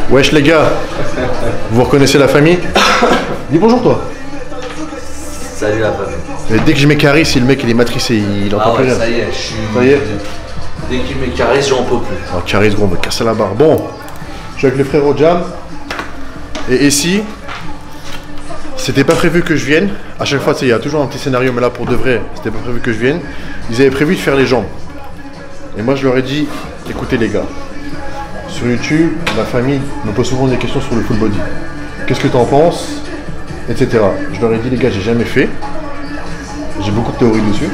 Wesh les gars, vous reconnaissez la famille? Dis bonjour toi. Salut la famille. Et dès que je mets Caris, si le mec il est matricé, il entend plus rien. Ça y est, je suis... Ça y est. Dès qu'il met Caris, j'en peux plus. Oh, Caris gros, on va casser la barre. Bon, je suis avec le frérot Jam. Et ici, c'était pas prévu que je vienne. À chaque fois, il y a toujours un petit scénario, mais là pour de vrai, c'était pas prévu que je vienne. Ils avaient prévu de faire les jambes. Et moi je leur ai dit, écoutez les gars, sur YouTube, ma famille me pose souvent des questions sur le full body. Qu'est-ce que tu en penses? Etc. Je leur ai dit les gars, j'ai jamais fait. J'ai beaucoup de théories dessus.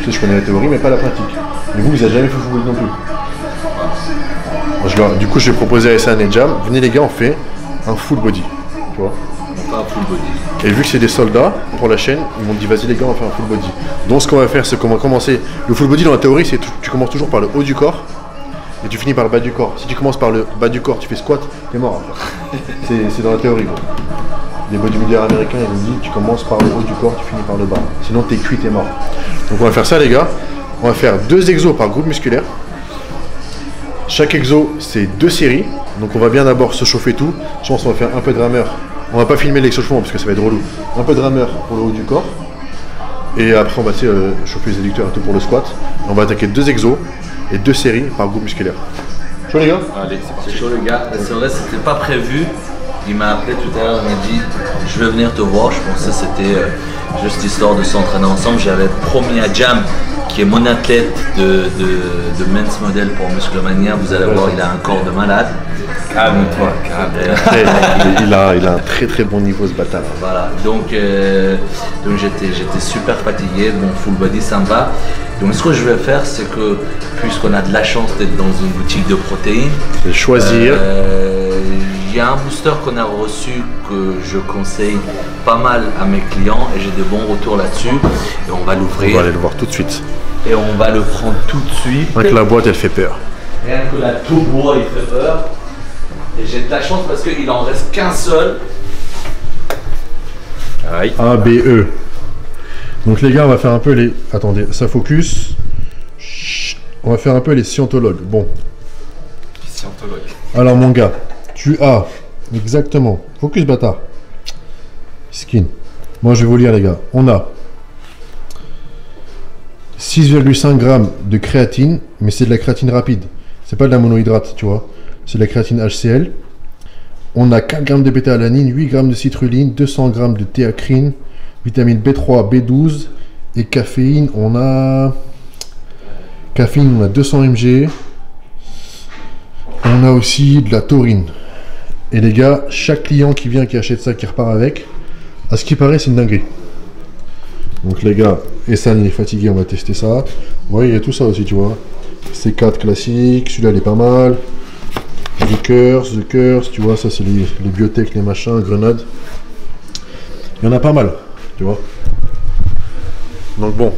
Je connais la théorie, mais pas la pratique. Mais vous avez jamais fait full body non plus. Du coup, j'ai proposé à Essan et Jam, venez les gars, on fait un full body. Tu vois? On fait un full body. Et vu que c'est des soldats pour la chaîne, ils m'ont dit vas-y les gars, on va faire un full body. Donc ce qu'on va faire, c'est qu'on va commencer. Le full body dans la théorie, c'est tu commences toujours par le haut du corps et tu finis par le bas du corps. Si tu commences par le bas du corps, tu fais squat, t'es mort. C'est dans la théorie. Gros. Les bodybuilders américains, ils nous disent tu commences par le haut du corps, tu finis par le bas. Sinon t'es cuit, t'es mort. Donc on va faire ça les gars. On va faire 2 exos par groupe musculaire. Chaque exo, c'est 2 séries. Donc on va bien d'abord se chauffer tout. Je pense qu'on va faire un peu de rameur. On va pas filmer l'exo-chauffement parce que ça va être relou. Un peu de rameur pour le haut du corps. Et après on va chauffer les éducteurs et tout pour le squat. Et on va attaquer 2 exos et 2 séries par groupe musculaire. Chaud les gars? Allez, c'est parti. C'est chaud les gars. C'est vrai, c'était pas prévu. Il m'a appelé tout à l'heure, il m'a dit je vais venir te voir. Je pensais que c'était juste histoire de s'entraîner ensemble. J'avais promis à Jam, qui est mon athlète de men's model pour Musclemania. Vous allez voir, il a un corps de malade. Calme-toi, calme. Il a un très très bon niveau ce bâtard. Voilà, donc j'étais super fatigué, bon full body ça me va. Donc ce que je vais faire, c'est que puisqu'on a de la chance d'être dans une boutique de protéines, je vais choisir. Il y a un booster qu'on a reçu que je conseille pas mal à mes clients et j'ai de bons retours là-dessus. Et on va l'ouvrir. On va aller le voir tout de suite. Et on va le prendre tout de suite. Rien que la boîte elle fait peur. Rien que la tout bois il fait peur. Et j'ai de la chance parce qu'il en reste qu'un seul. Aïe. A, B, E. Donc les gars, on va faire un peu les... Attendez, ça focus. Chut. On va faire un peu les scientologues. Bon. Scientologue. Alors mon gars, tu as... Exactement. Focus bâtard. Skin. Moi je vais vous lire les gars. On a 6,5 g de créatine, mais c'est de la créatine rapide. C'est pas de la monohydrate, tu vois. C'est de la créatine HCl. On a 4 g de bêta-alanine, 8 g de citrulline, 200 g de théacrine, vitamine B3, B12 et caféine. On a 200 mg. On a aussi de la taurine. Et les gars, chaque client qui vient, qui achète ça, qui repart avec, à ce qui paraît, c'est une dinguerie. Donc les gars, Essan il est fatigué, on va tester ça. Ouais, il y a tout ça aussi, tu vois. C4 classique, celui-là il est pas mal. The Curse, tu vois, ça c'est les biotech, les machins, grenades. Il y en a pas mal, tu vois. Donc bon,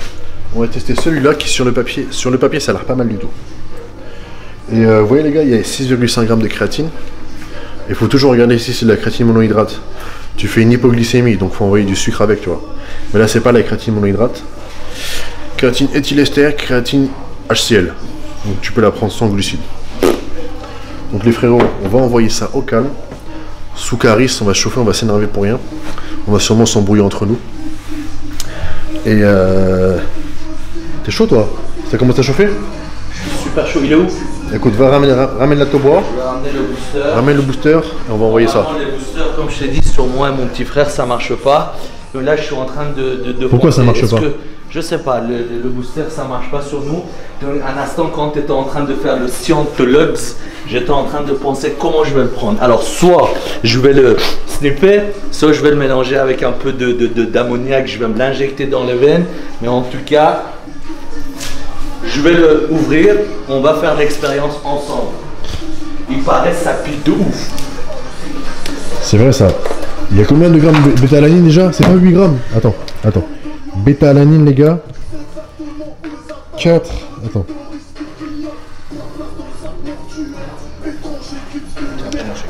on va tester celui-là qui sur le papier ça a l'air pas mal du tout. Et vous voyez les gars, il y a 6,5 g de créatine. Il faut toujours regarder ici, c'est de la créatine monohydrate. Tu fais une hypoglycémie, donc il faut envoyer du sucre avec, tu vois. Mais là c'est pas la créatine monohydrate. Créatine éthylester, créatine HCl. Donc tu peux la prendre sans glucides. Donc les frérots, on va envoyer ça au calme. Sous Caris, on va chauffer, on va s'énerver pour rien. On va sûrement s'embrouiller entre nous. Et t'es chaud toi? Ça commence à chauffer? Je suis super chaud, il est où? Écoute, va ramène la tobois. Je vais ramener le booster. Ramène le booster et on va envoyer ça. Les boosters, comme je t'ai dit, sur moi et mon petit frère, ça marche pas. Donc là, je suis en train de Pourquoi ça marche pas? Je sais pas, le booster ça marche pas sur nous. Donc un instant quand tu étais en train de faire le scientologues, j'étais en train de penser comment je vais le prendre. Alors soit je vais le snipper, soit je vais le mélanger avec un peu d'ammoniac, je vais me l'injecter dans les veines. Mais en tout cas, je vais le ouvrir, on va faire l'expérience ensemble. Il paraît ça pique de ouf. C'est vrai ça. Il y a combien de grammes de bêta-alanine déjà? C'est pas 8 grammes. Attends. Bêta-alanine les gars. 4. Attends.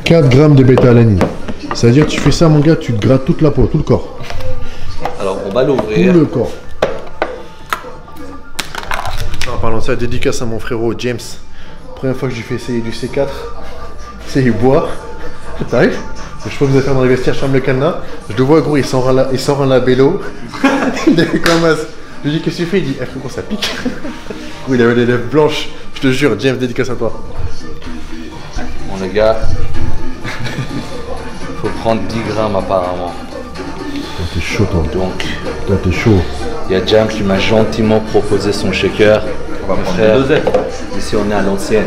4 grammes de bêta-alanine. Ça veut dire que tu fais ça mon gars, tu te grattes toute la peau, tout le corps. Alors on va l'ouvrir. Tout le corps. En parlant de ça, dédicace à mon frérot James. Première fois que je lui fais essayer du C4. sais, il boit. T'arrives? Je peux vous faire dans les vestiaires, je ferme le cadenas. Je le vois, gros, il sort un labello. Il est comme as. Je lui dis, qu'est-ce que tu fais? Il dit, frérot, ça pique. Oui, il avait les lèvres blanches. Je te jure, James, dédicace à toi. Bon, les gars, faut prendre 10 grammes apparemment. T'es chaud, toi. Donc, Toi, t'es chaud. il y a James qui m'a gentiment proposé son shaker. On va prendre Frère, une dosette. ici on est à l'ancienne.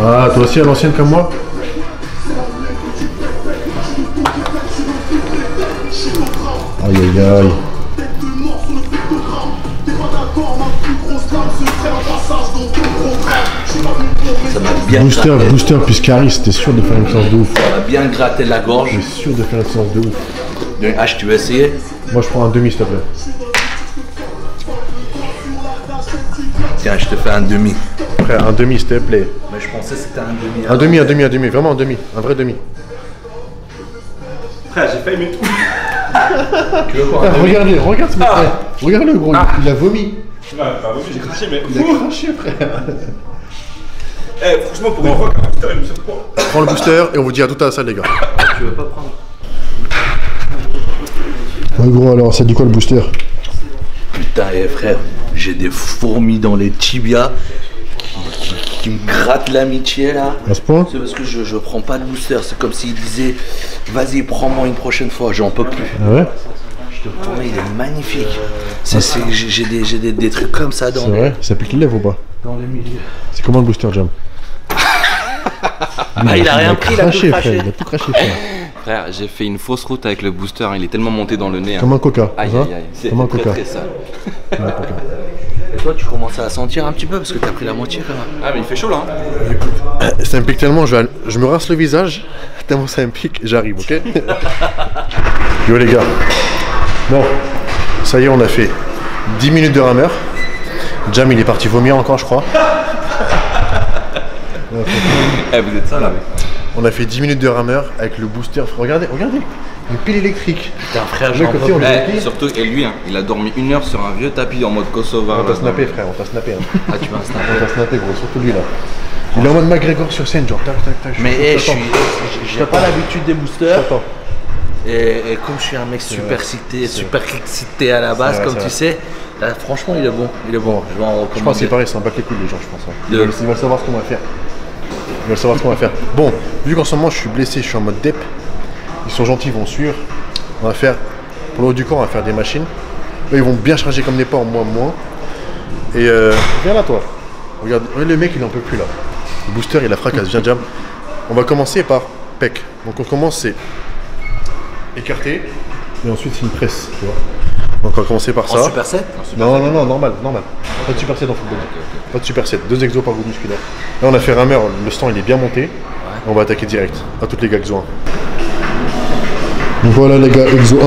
Ah, toi aussi à l'ancienne comme moi? Aïe aïe aïe. Ça m'a bien gratté. Booster plus Caris, t'es sûr de faire une séance de ouf. Ça m'a bien gratté la gorge. T'es sûr de faire une séance de ouf. Donc, H, tu veux essayer? Moi je prends un demi s'il te plaît. Tiens, je te fais un demi. Frère, un demi s'il te plaît. Mais je pensais que c'était un demi. Un demi, vraiment un demi. Un vrai demi. Frère, j'ai failli mettre tout. Tu veux quoi? Frère, regarde ce mec. Regarde-le gros, il a vomi. Ouais, pardon, j'ai craché, mais. Il a craché frère. Eh, franchement, pour une fois qu'un booster, il me surprend. Prends le booster et on vous dit à tout à la salle les gars. Tu veux pas prendre? Ouais gros alors, ça dit quoi le booster? Putain, frère, j'ai des fourmis dans les tibias qui me grattent l'amitié là. À ce point? C'est parce que je prends pas de booster. C'est comme s'il disait, vas-y, prends-moi une prochaine fois, j'en peux plus. Ah ouais? Je te promets, il est magnifique. J'ai des trucs comme ça C'est vrai? Ça pique les lèvres ou pas? dans le milieu. C'est comment le booster Jam? Il a rien pris, il a tout craché craché. frère, il a tout craché frère. Frère, j'ai fait une fausse route avec le booster, hein, il est tellement monté dans le nez. Comme un coca. Aïe hein aïe aïe, c'est Comme un très coca. très sale. Comme un coca. Et toi, tu commences à sentir un petit peu parce que t'as pris la moitié quand même. Ah mais il fait chaud là hein. Ça me pique tellement, je me rince le visage, tellement ça me pique, j'arrive, ok? Yo les gars, bon, ça y est, on a fait 10 minutes de rameur. Jam il est parti vomir encore je crois. Eh vous êtes ça là. On a fait 10 minutes de rameur avec le booster, regardez, une pile électrique. Putain, frère, Le mec j'en aussi, on peux l'a plus. dit. Surtout, et lui, hein, il a dormi 1 heure sur un vieux tapis en mode Kosovar. On t'a snappé frère, on t'a snappé. Hein. Ah, tu vas On snapper. t'a snappé gros, surtout lui là. Il est en mode McGregor sur scène, genre tac tac tac. Mais t'attends. j'ai pas l'habitude des boosters. T'attends. Et comme je suis un mec super excité à la base, C'est vrai, comme c'est tu sais, là, franchement, il est bon. Il est bon. Je vais en Je pense que c'est recommander. pareil, c'est un bac les couilles les gens, je pense. Hein. De- Ils veulent savoir ce qu'on va faire. Ils veulent savoir ce qu'on va faire. Bon, vu qu'en ce moment je suis blessé, je suis en mode dep. Ils sont gentils, ils vont suivre. On va faire, pour le haut du corps, on va faire des machines. Eux, ils vont bien charger comme des porcs, moi moins. Et viens là toi. Regarde, le mec il en peut plus là. Le booster il a fracasse, viens Jam. On va commencer par pec. Donc on commence c'est écarté. Et ensuite c'est une presse, tu vois. Donc on va commencer par ça. En superset? Non, normal. Pas de superset en football. Pas de superset. 2 exos par groupe musculaire. Là, on a fait rameur, le stand il est bien monté. On va attaquer direct. À toutes les gars, exo 1. Donc voilà les gars, exo 1.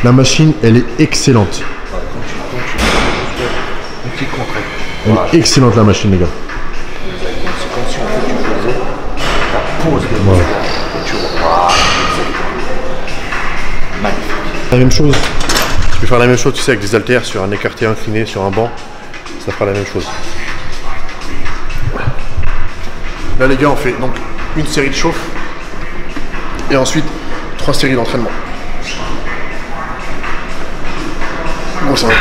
La machine, elle est excellente. Petit contract. Elle est excellente la machine, les gars. C'est comme si en fait tu faisais ta pause de Ouais. et tu repars. Magnifique. La même chose. Tu peux faire la même chose, tu sais, avec des haltères sur un écarté incliné, sur un banc. Ça fera la même chose. Là les gars, on fait donc une série de chauffe. Et ensuite, 3 séries d'entraînement. Bon, ça va.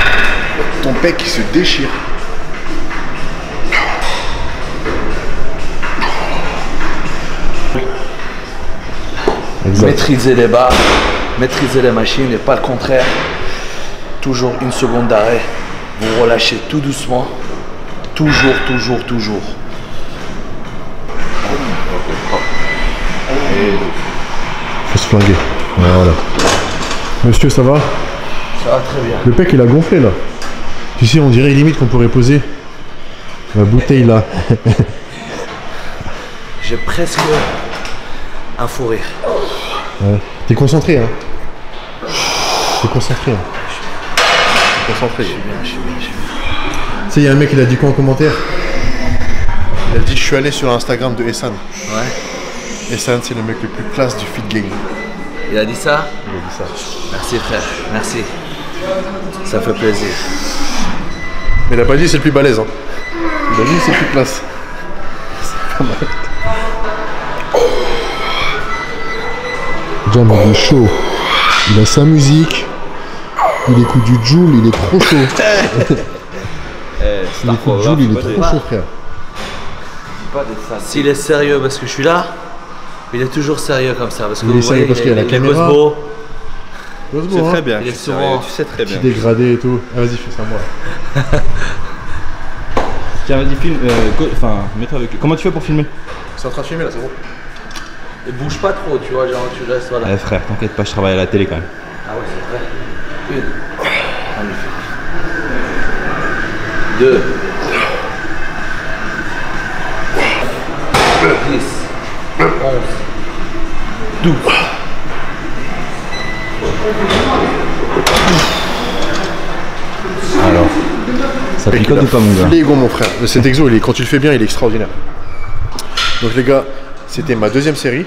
Ton pec il se déchire. Exact. Maîtriser les barres, maîtriser les machines et pas le contraire. Toujours une seconde d'arrêt. Vous relâchez tout doucement. Toujours. Faut se flinguer. Voilà. Monsieur, ça va? Ça va très bien. Le pec il a gonflé là. Tu sais, on dirait limite qu'on pourrait poser la bouteille là. J'ai presque un fou rire. Ouais. T'es concentré hein? T'es concentré hein? T'es concentré. Je suis bien. Tu sais, il y a un mec qui a dit quoi en commentaire? Il a dit je suis allé sur Instagram de Essan. Ouais. Essan c'est le mec le plus classe du fit game. Il a dit ça? Il a dit ça. Merci frère, merci. Ça fait plaisir. Mais il a pas dit c'est le plus balèze hein. Il a dit c'est le plus classe. Jam, il est chaud. Il a sa musique. Il écoute du Joule, il est trop chaud. Il écoute Joule, il est trop chaud, frère. S'il est sérieux parce que je suis là, il est toujours sérieux comme ça. Parce que Il est sérieux parce qu'il y a la caméra. Cosmo, C'est Très bien, Il est je suis sérieux, souvent tu sais très bien. Petit dégradé et tout. Ah, vas-y, fais ça moi. Tiens, vas-y, filme. Enfin, mets-toi avec. Comment tu fais pour filmer? C'est en train de filmer là, c'est bon. il bouge pas trop, tu vois, genre tu restes voilà. Eh frère, t'inquiète pas, je travaille à la télé quand même. Ah ouais, c'est vrai. Une. Magnifique. Deux. 10. 11. 12. Alors, ça picote ou pas mon gars? Lego mon frère. Cet exo, quand tu le fais bien, il est extraordinaire. Donc les gars, c'était ma deuxième série.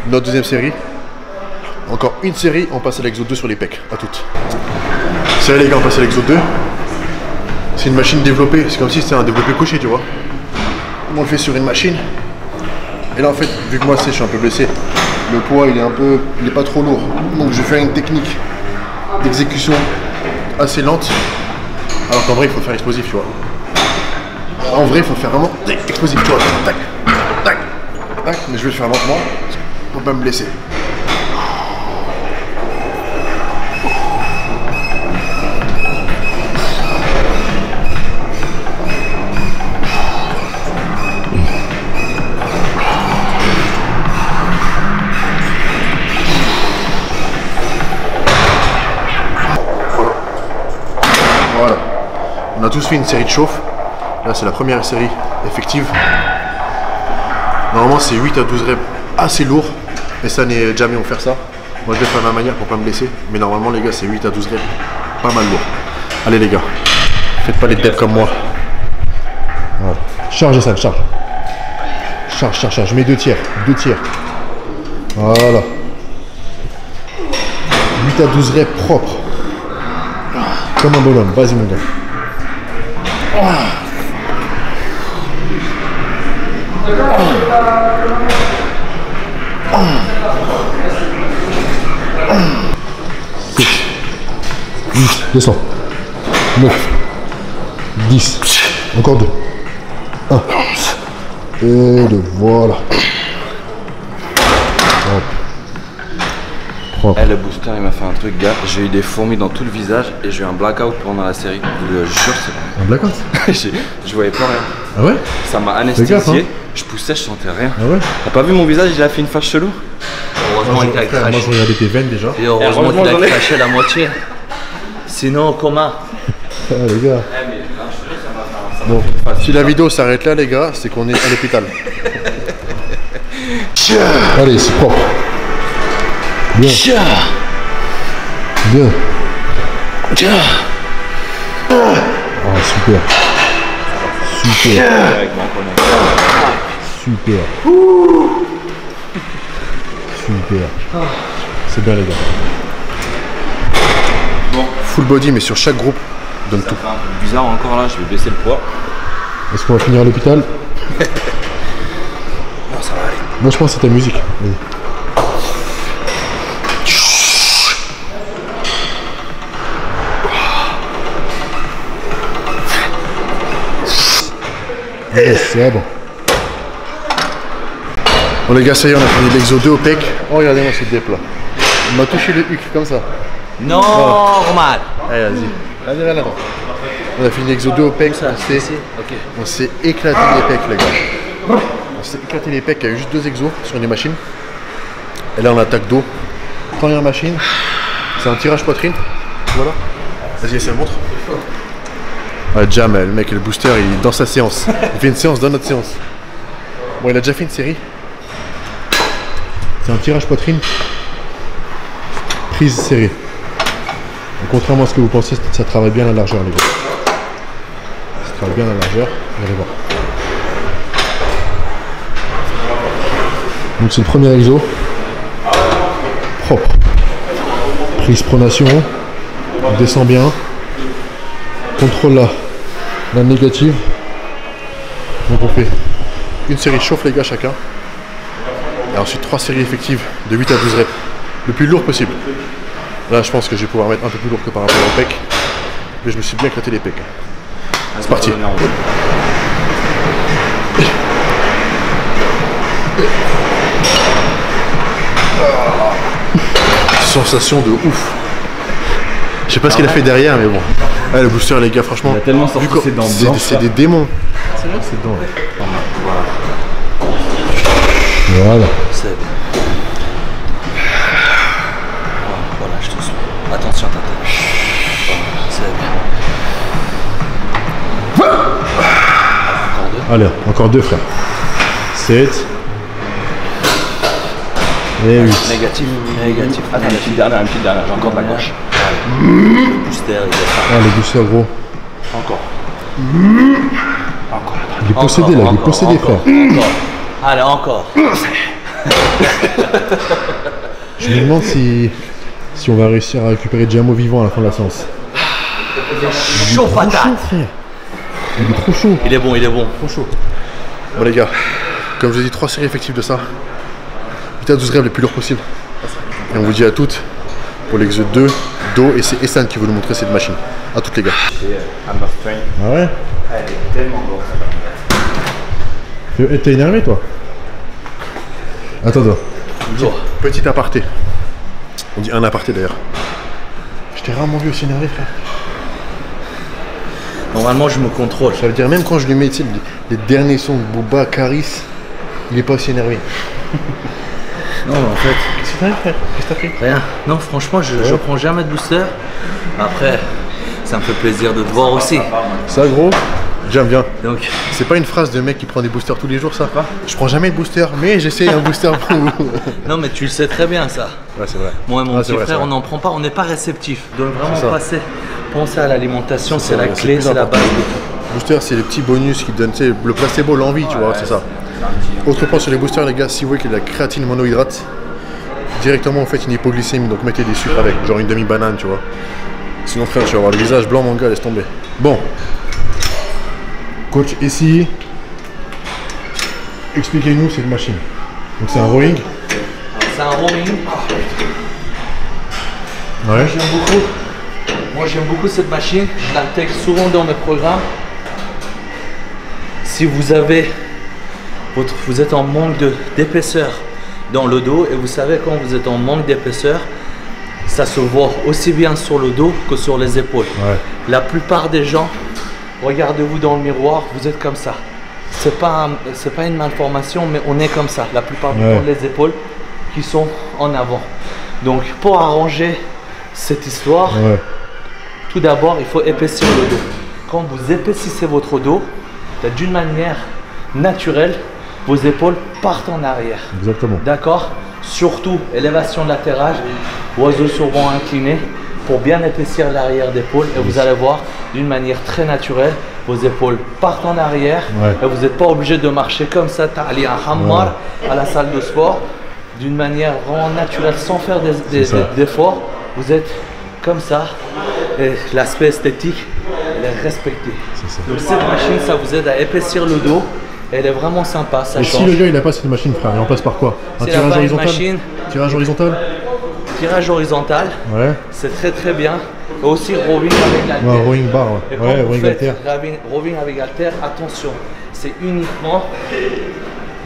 Notre deuxième série. Encore une série, on passe à l'exo 2 sur les pecs. À toutes. C'est là les gars, on passe à l'exo 2. C'est une machine développée. C'est comme si c'était un développé couché, tu vois. On le fait sur une machine. Et là en fait, vu que moi je suis un peu blessé, le poids il est pas trop lourd. Donc je fais une technique d'exécution assez lente. Alors qu'en vrai il faut faire explosif, tu vois. En vrai il faut faire vraiment explosif, tu vois. Tac, tac, tac. Mais je vais le faire lentement pour pas me blesser. Voilà. On a tous fait une série de chauffe. Là, c'est la première série effective. Normalement, c'est 8 à 12 reps assez lourds. Mais ça n'est jamais on faire ça. Moi, je vais faire de ma manière pour pas me blesser. Mais normalement, les gars, c'est 8 à 12 reps pas mal lourd. Allez, les gars. Faites pas les têtes comme moi. Voilà. Chargez ça, charge. Charge, charge, charge. Je mets 2 tiers. 2 tiers. Voilà. 8 à 12 reps propres. Comme un bonhomme, vas-y mon gars. Descends. 9. 10. Encore 2. 1. Et 2. Voilà. Propre. Eh, le booster il m'a fait un truc gars, j'ai eu des fourmis dans tout le visage et j'ai eu un blackout pendant la série. Je le jure, c'est Un blackout. je voyais plus rien. Ah ouais? Ça m'a gaffe, anesthésié, hein. je poussais, je sentais rien. Ah ouais? T'as pas vu mon visage, il a fait une face chelou? Heureusement qu'il a Frère, moi je craché. regardais tes veines déjà. Et heureusement heureusement, qu'il j'en a ai. craché la moitié. Sinon, comment? Ah les gars. Bon, si la vidéo s'arrête là les gars, c'est qu'on est à l'hôpital. Allez, c'est propre. Bien. Bien. Ah super. Super. Super. Super. C'est bien les gars. Bon. Full body mais sur chaque groupe, donne Ça tout. fait un peu bizarre encore là, je vais baisser le poids. Est-ce qu'on va finir à l'hôpital? Non, ça va aller. Moi je pense que c'est ta musique. Vas-y. Yes, c'est bon. Bon les gars, ça y est, on a fini l'exo 2 au pec. Oh regardez-moi ce dép là. Il m'a touché le huc comme ça. Normal. Allez, vas-y. Allez, là, là. On a fini l'exo 2 au pec. Ok. On s'est éclaté les pecs les gars. On s'est éclaté les pecs, il y a eu juste 2 exos sur les machines. Et là on attaque dos. Première machine, c'est un tirage poitrine. Voilà. Vas-y, essaie, montre. Ah, Jam, le mec, le booster, il est dans sa séance. Il fait une séance dans notre séance. Bon, il a déjà fait une série. C'est un tirage poitrine. Prise serrée. Donc, contrairement à ce que vous pensez, ça travaille bien la largeur, les gars. Ça travaille bien la largeur. Vous allez voir. Donc, c'est le premier exo. Propre. Prise pronation. On descend bien. Contrôle la négative. Donc on fait une série chauffe les gars chacun. Et ensuite 3 séries effectives de 8 à 12 reps. Le plus lourd possible. Là je pense que je vais pouvoir mettre un peu plus lourd que par rapport au pec. Mais je me suis bien éclaté les pecs. C'est parti. Sensation de ouf. Je sais pas ce qu'il a fait derrière mais bon. Ah, le booster les gars franchement. Il a tellement sorti ses dents blanches. C'est des démons. C'est vrai ces dents. Voilà. C'est bien. Voilà, je te suis. Attention à ta tête. C'est bien. Allez, encore 2 frère. 7. Et 8. Négatif. Attends, une petite dernière, j'ai encore de la gauche. Le booster, il est Ah, le booster gros. Encore. Il est possédé là, il est possédé frère. Encore. Allez, encore. Je me demande si on va réussir à récupérer Jamo vivant à la fin de la séance. Il est chaud patate. Frère. Il est trop chaud. Il est bon. Trop chaud. Bon les gars, comme je vous ai dit, 3 séries effectives de ça. 8 à 12 rêves les plus lourds possibles. Et on vous dit à toutes pour l'exo 2 dos et c'est Essan qui veut nous montrer cette machine. À toutes les gars. Ah ouais? Elle est tellement lourde. T'es énervé toi? Attends. Petit aparté. On dit un aparté d'ailleurs. Je t'ai rarement vu aussi énervé frère. Normalement, je me contrôle. Ça veut dire même quand je lui mets les derniers sons de Booba, Caris, il est pas aussi énervé. Non, mais en fait, Qu'est-ce que t'as fait? Qu'est-ce que t'as fait? rien. Non, franchement, je prends jamais de booster. Après, ça me fait plaisir de te voir aussi. Ça gros, j'aime bien. Donc, C'est pas une phrase de mec qui prend des boosters tous les jours ça? Je prends jamais de booster, mais j'essaye un booster pour vous. non, mais tu le sais très bien ça. Ouais c'est vrai. Moi et mon Ah, petit c'est vrai, frère, c'est on n'en prend pas, on n'est pas réceptif. Donc vraiment C'est ça. penser à l'alimentation, c'est la C'est clé, plus c'est la important. base. Booster c'est les petits bonus qui te donnent, tu sais, le placebo, l'envie, tu vois, c'est ça. Autre point sur les boosters les gars, si vous voyez qu'il y a de la créatine monohydrate, directement vous faites une hypoglycémie, donc mettez des sucres avec, genre une demi-banane, tu vois. Sinon frère, tu vas avoir le visage blanc mon gars, laisse tomber. Bon. Coach ici, expliquez-nous cette machine. Donc c'est un rowing. C'est un rowing. Ouais. J'aime beaucoup. Moi j'aime beaucoup cette machine, je l'intègre souvent dans mes programmes. Si vous avez vous êtes en manque d'épaisseur dans le dos et vous savez quand vous êtes en manque d'épaisseur, ça se voit aussi bien sur le dos que sur les épaules. Ouais. La plupart des gens, regardez-vous dans le miroir, vous êtes comme ça. C'est pas une malformation, mais on est comme ça. La plupart du temps, les épaules qui sont en avant. Donc pour arranger cette histoire, tout d'abord, il faut épaissir le dos. Quand vous épaississez votre dos, d'une manière naturelle, vos épaules partent en arrière. Exactement. D'accord? Surtout, élévation latérale, oiseau sur banc incliné, pour bien épaissir l'arrière d'épaule. Et vous allez voir, d'une manière très naturelle, vos épaules partent en arrière. Et vous n'êtes pas obligé de marcher comme ça, t'as un hammar à la salle de sport, d'une manière vraiment naturelle, sans faire d'efforts. Vous êtes comme ça. Et l'aspect esthétique, elle est respecté. Donc cette machine, ça vous aide à épaissir le dos. Elle est vraiment sympa, ça Et change. si le gars il a pas cette machine frère, il en passe par quoi? Un S'il n'a tirage pas une horizontal? machine, Tirage horizontal? tirage horizontal, Ouais. c'est très très bien. Et aussi rowing avec l'haltère. Ouais, rowing bar, Et ouais. quand Ouais, vous rowing faites haltère. rowing avec haltère, attention, c'est uniquement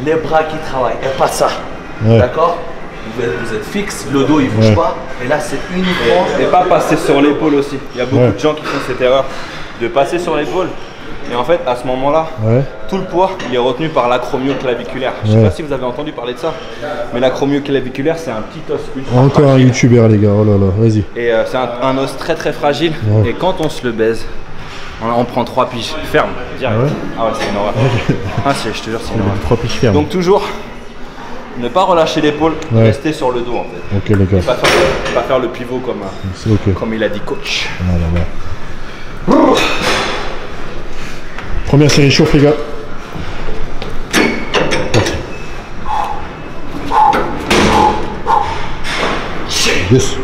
les bras qui travaillent et pas ça. Ouais. D'accord? Vous êtes fixe, le dos il bouge pas. Et là c'est uniquement. Et pas passer sur l'épaule aussi. Il y a beaucoup de gens qui font cette erreur de passer sur l'épaule. Et en fait, à ce moment-là, tout le poids il est retenu par l'acromioclaviculaire. Je sais pas si vous avez entendu parler de ça, mais l'acromioclaviculaire c'est un petit os ultra Encore un fragile. youtubeur les gars, oh là là, vas-y. Et c'est un os très très fragile. Et quand on se le baise, on prend 3 piges ferme, direct. Ah ouais, c'est une horreur. Je te jure, c'est une horreur. 3 piches fermes. Donc toujours ne pas relâcher l'épaule, rester sur le dos en fait. Ok les gars. Et pas faire le pivot C'est ok. comme il a dit coach. Ah là là. Première série chauffe les gars. Yes.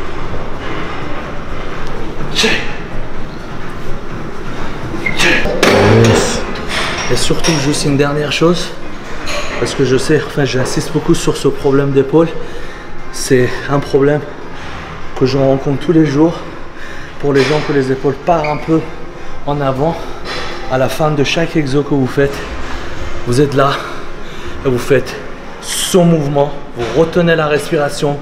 Et surtout, juste une dernière chose, parce que je sais, enfin j'insiste beaucoup sur ce problème d'épaule. C'est un problème que je rencontre tous les jours pour les gens que les épaules partent un peu en avant. À la fin de chaque exo que vous faites, vous êtes là et vous faites ce mouvement, vous retenez la respiration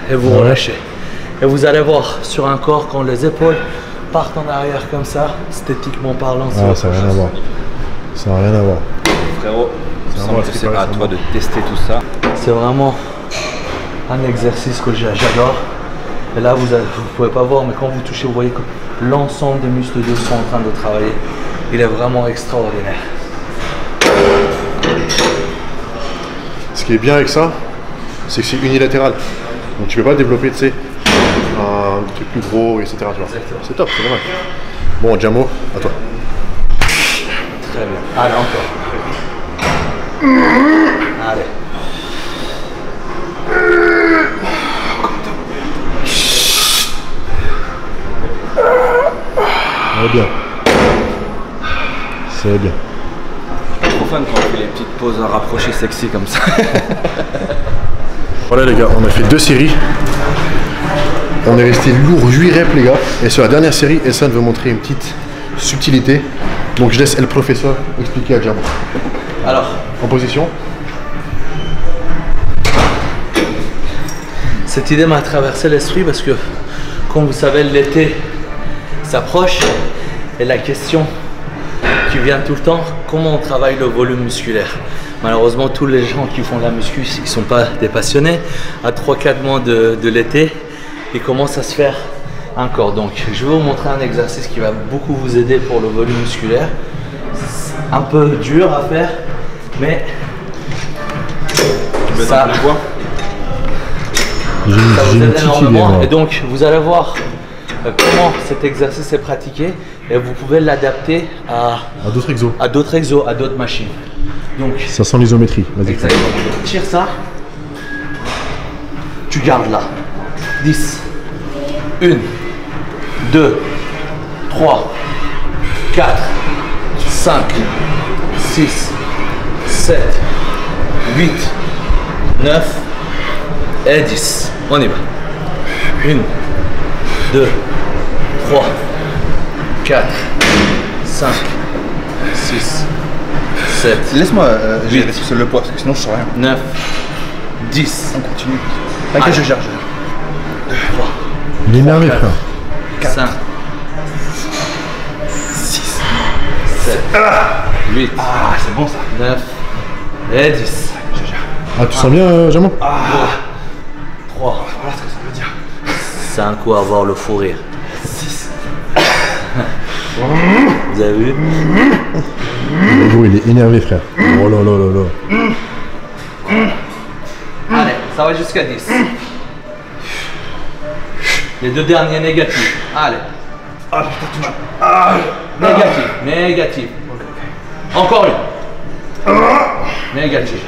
et vous relâchez. Et vous allez voir sur un corps quand les épaules partent en arrière comme ça, esthétiquement parlant, ça n'a rien à voir. Ça n'a rien à voir. Frérot, c'est à toi de tester tout ça. C'est vraiment un exercice que j'adore. Et là, vous ne pouvez pas voir, mais quand vous touchez, vous voyez que l'ensemble des muscles de dos sont en train de travailler. Il est vraiment extraordinaire. Ce qui est bien avec ça, c'est que c'est unilatéral. Donc tu peux pas développer, tu sais, un truc plus gros, etc. C'est top, c'est dommage. Bon, Djamo, à toi. Très bien. Allez, encore. Allez. C'est bien. C'est bien. C'est trop fun quand on fait les petites pauses à rapprocher sexy comme ça. Voilà les gars, on a fait 2 séries. On est resté lourd 8 reps les gars. Et sur la dernière série, Elsan veut montrer une petite subtilité. Donc je laisse le professeur expliquer à Djamo. Alors, en position. Cette idée m'a traversé l'esprit parce que, comme vous savez, l'été s'approche et la question qui vient tout le temps, comment on travaille le volume musculaire? Malheureusement, tous les gens qui font la muscu, ils ne sont pas des passionnés. À 3-4 mois de l'été, ils commencent à se faire un corps. Donc, je vais vous montrer un exercice qui va beaucoup vous aider pour le volume musculaire. Un peu dur à faire, mais ça vous aide énormément. Et donc, vous allez voir comment cet exercice est pratiqué et vous pouvez l'adapter à d'autres exos, à d'autres machines. Donc, ça sent l'isométrie. Vas-y. Tire ça. Tu gardes là. 10. 1, 2, 3, 4, 5, 6, 7, 8, 9 et 10. On y va. 1, 2, 3, 4, 5, 6, 7. Laisse-moi gérer le poids parce que sinon je sens rien. 9, 10. On continue. T'inquiète, je gère. 2, 3. Il est énervé, frère. 5, 6, 7, 8. Ah, c'est bon ça. 9 et 10. Ah, tu sens bien, Djamo? 3. Voilà ce que ça veut dire. 5 ou avoir le fou rire. 6. Vous avez vu? Il est énervé, frère. Oh là là là là. Allez, ça va jusqu'à 10. Les 2 derniers négatifs. Allez. Ah putain, tu m'as. Négatif. Encore une. Négatif.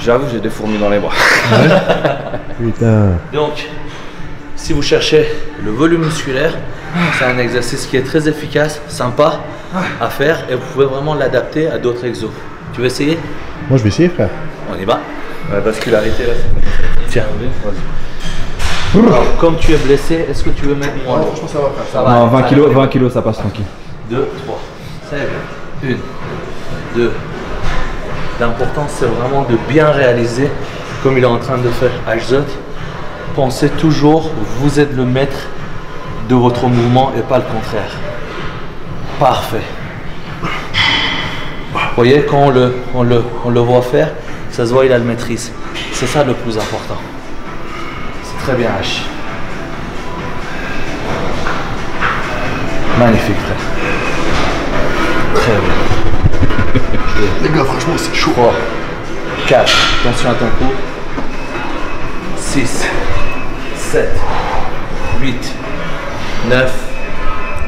J'avoue, j'ai des fourmis dans les bras. Putain. Donc, si vous cherchez le volume musculaire, c'est un exercice qui est très efficace, sympa à faire et vous pouvez vraiment l'adapter à d'autres exos. Tu veux essayer? Moi, je vais essayer, frère. On y va. La vascularité là, c'est Tiens. Alors, comme tu es blessé, est-ce que tu veux mettre moins lourd? Franchement, ça va, frère. Ça va. Non, 20 kilos, ça passe tranquille. 2, 3. C'est bien. 1, 2. L'important, c'est vraiment de bien réaliser, comme il est en train de faire Ajzot. Pensez toujours, vous êtes le maître de votre mouvement et pas le contraire. Parfait. Vous voyez, quand on le voit faire, ça se voit, il a le maîtrise. C'est ça le plus important. C'est très bien, H. Magnifique, frère. Très bien. Les gars, franchement, c'est chaud. 3, 4, attention à ton cou. 6, 7, 8, 9,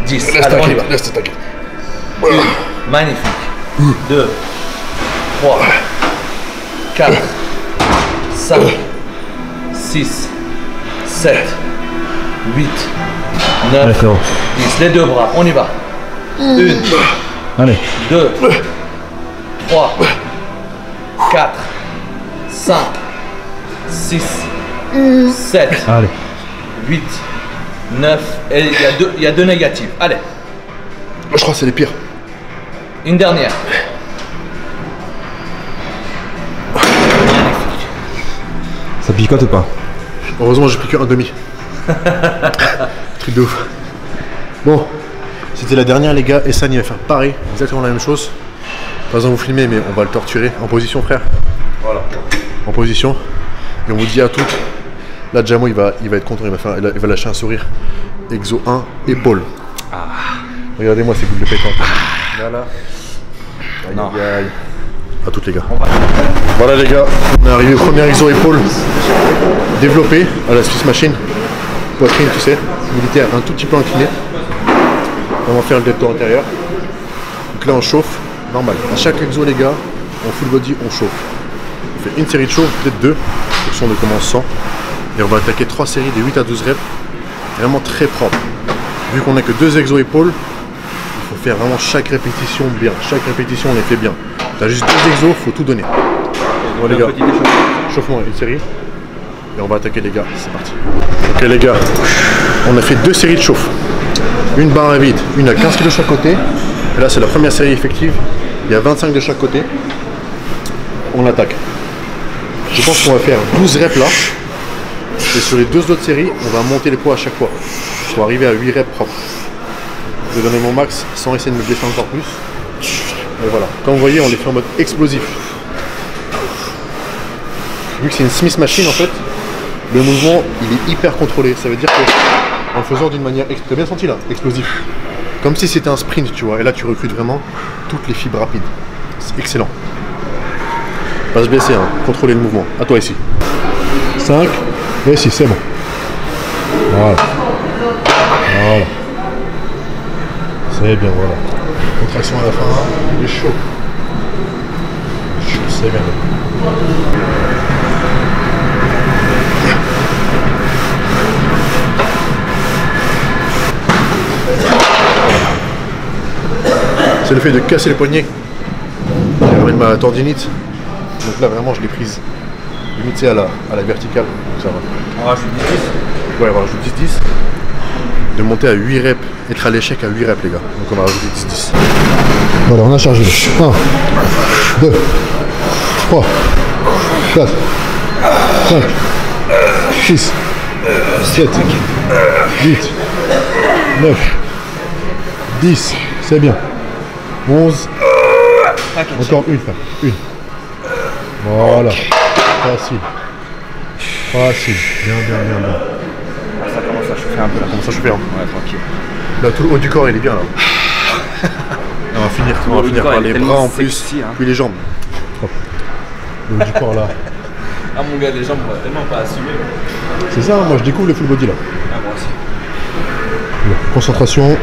10. Laisse Allez, on y t'inquiète, va. laisse t'inquiète. Magnifique. 2, 3, 4, 5, 6, 7, 8, 9, allez, 10. Les deux bras, on y va. 1, allez. 2, 3, 4, 5, 6, 7, Allez. 8, 9. Et il y a deux négatives. Allez, Je crois que c'est les pires. une dernière. Ça picote ou pas? Heureusement, j'ai pris que un demi. Truc de ouf. Bon, c'était la dernière, les gars. Essan, il va faire pareil, exactement la même chose. Pas besoin de vous filmer, mais on va le torturer. En position, frère. Voilà. En position. Et on vous dit à toutes. Là, Jamo, il va être content, il va lâcher un sourire. Exo 1, épaule. Regardez-moi ces boules de pétanque. Voilà. Aïe, Non. aïe, aïe. À toutes, les gars. Voilà, les gars. On est arrivé au premier exo épaule. Développé à la Swiss Machine. Poitrine, tu sais. Militaire un tout petit peu incliné. On va faire le deltoid antérieur. Donc là, on chauffe. Normal. À chaque exo, les gars, en full body, on chauffe. On fait une série de chauffe, peut-être deux. En fonction de comment on se sent. Et on va attaquer 3 séries de 8 à 12 reps. Vraiment très propre. Vu qu'on n'a que 2 exos épaules, il faut faire vraiment chaque répétition bien. Chaque répétition, on les fait bien. T'as juste 2 exos, faut tout donner. Bon, les gars, chauffement, une série. Et on va attaquer, les gars. C'est parti. Ok, les gars, on a fait 2 séries de chauffe. Une barre à vide, une à 15 kg de chaque côté. Et là, c'est la première série effective. Il y a 25 de chaque côté. On attaque. Je pense qu'on va faire 12 reps là. Et sur les 2 autres séries, on va monter les poids à chaque fois. Pour arriver à 8 reps propres. Je vais donner mon max sans essayer de me blesser encore plus. Et voilà. Comme vous voyez, on les fait en mode explosif. Vu que c'est une Smith Machine en fait, le mouvement il est hyper contrôlé. Ça veut dire que en le faisant d'une manière, t'as bien senti là, explosif. Comme si c'était un sprint, tu vois. Et là tu recrutes vraiment toutes les fibres rapides. C'est excellent. Pas se blesser, hein. Contrôler le mouvement. À toi ici. 5, et 6, c'est bon. Voilà. Voilà. C'est bien, voilà. Contraction à la fin, il est chaud. Chaud, c'est bien. C'est le fait de casser le poignet qui ramène ma tendinite. Donc là vraiment je l'ai prise limite c'est à la verticale. Donc ça va. On rajoute 10. Ouais, on rajoute 10-10. De monter à 8 reps, être à l'échec à 8 reps les gars. Donc on va rajouter 10-10. Voilà, on a chargé. 1, 2, 3, 4, 5, 6, 7, 8, 9, 10. C'est bien. 11. Encore une, frère. Une. Voilà. Facile. Facile. Bien, bien, bien, bien. Ça commence à chauffer un peu là. Comment ça chauffer hein? Ouais, tranquille. Là, tout le haut du corps, il est bien là. On va finir par les bras en plus, sexy, hein. puis les jambes. Hop. Le haut du corps là. Ah mon gars, les jambes, on va tellement pas assumer. C'est ça, moi je découvre le full body là. Ah, moi aussi. Concentration.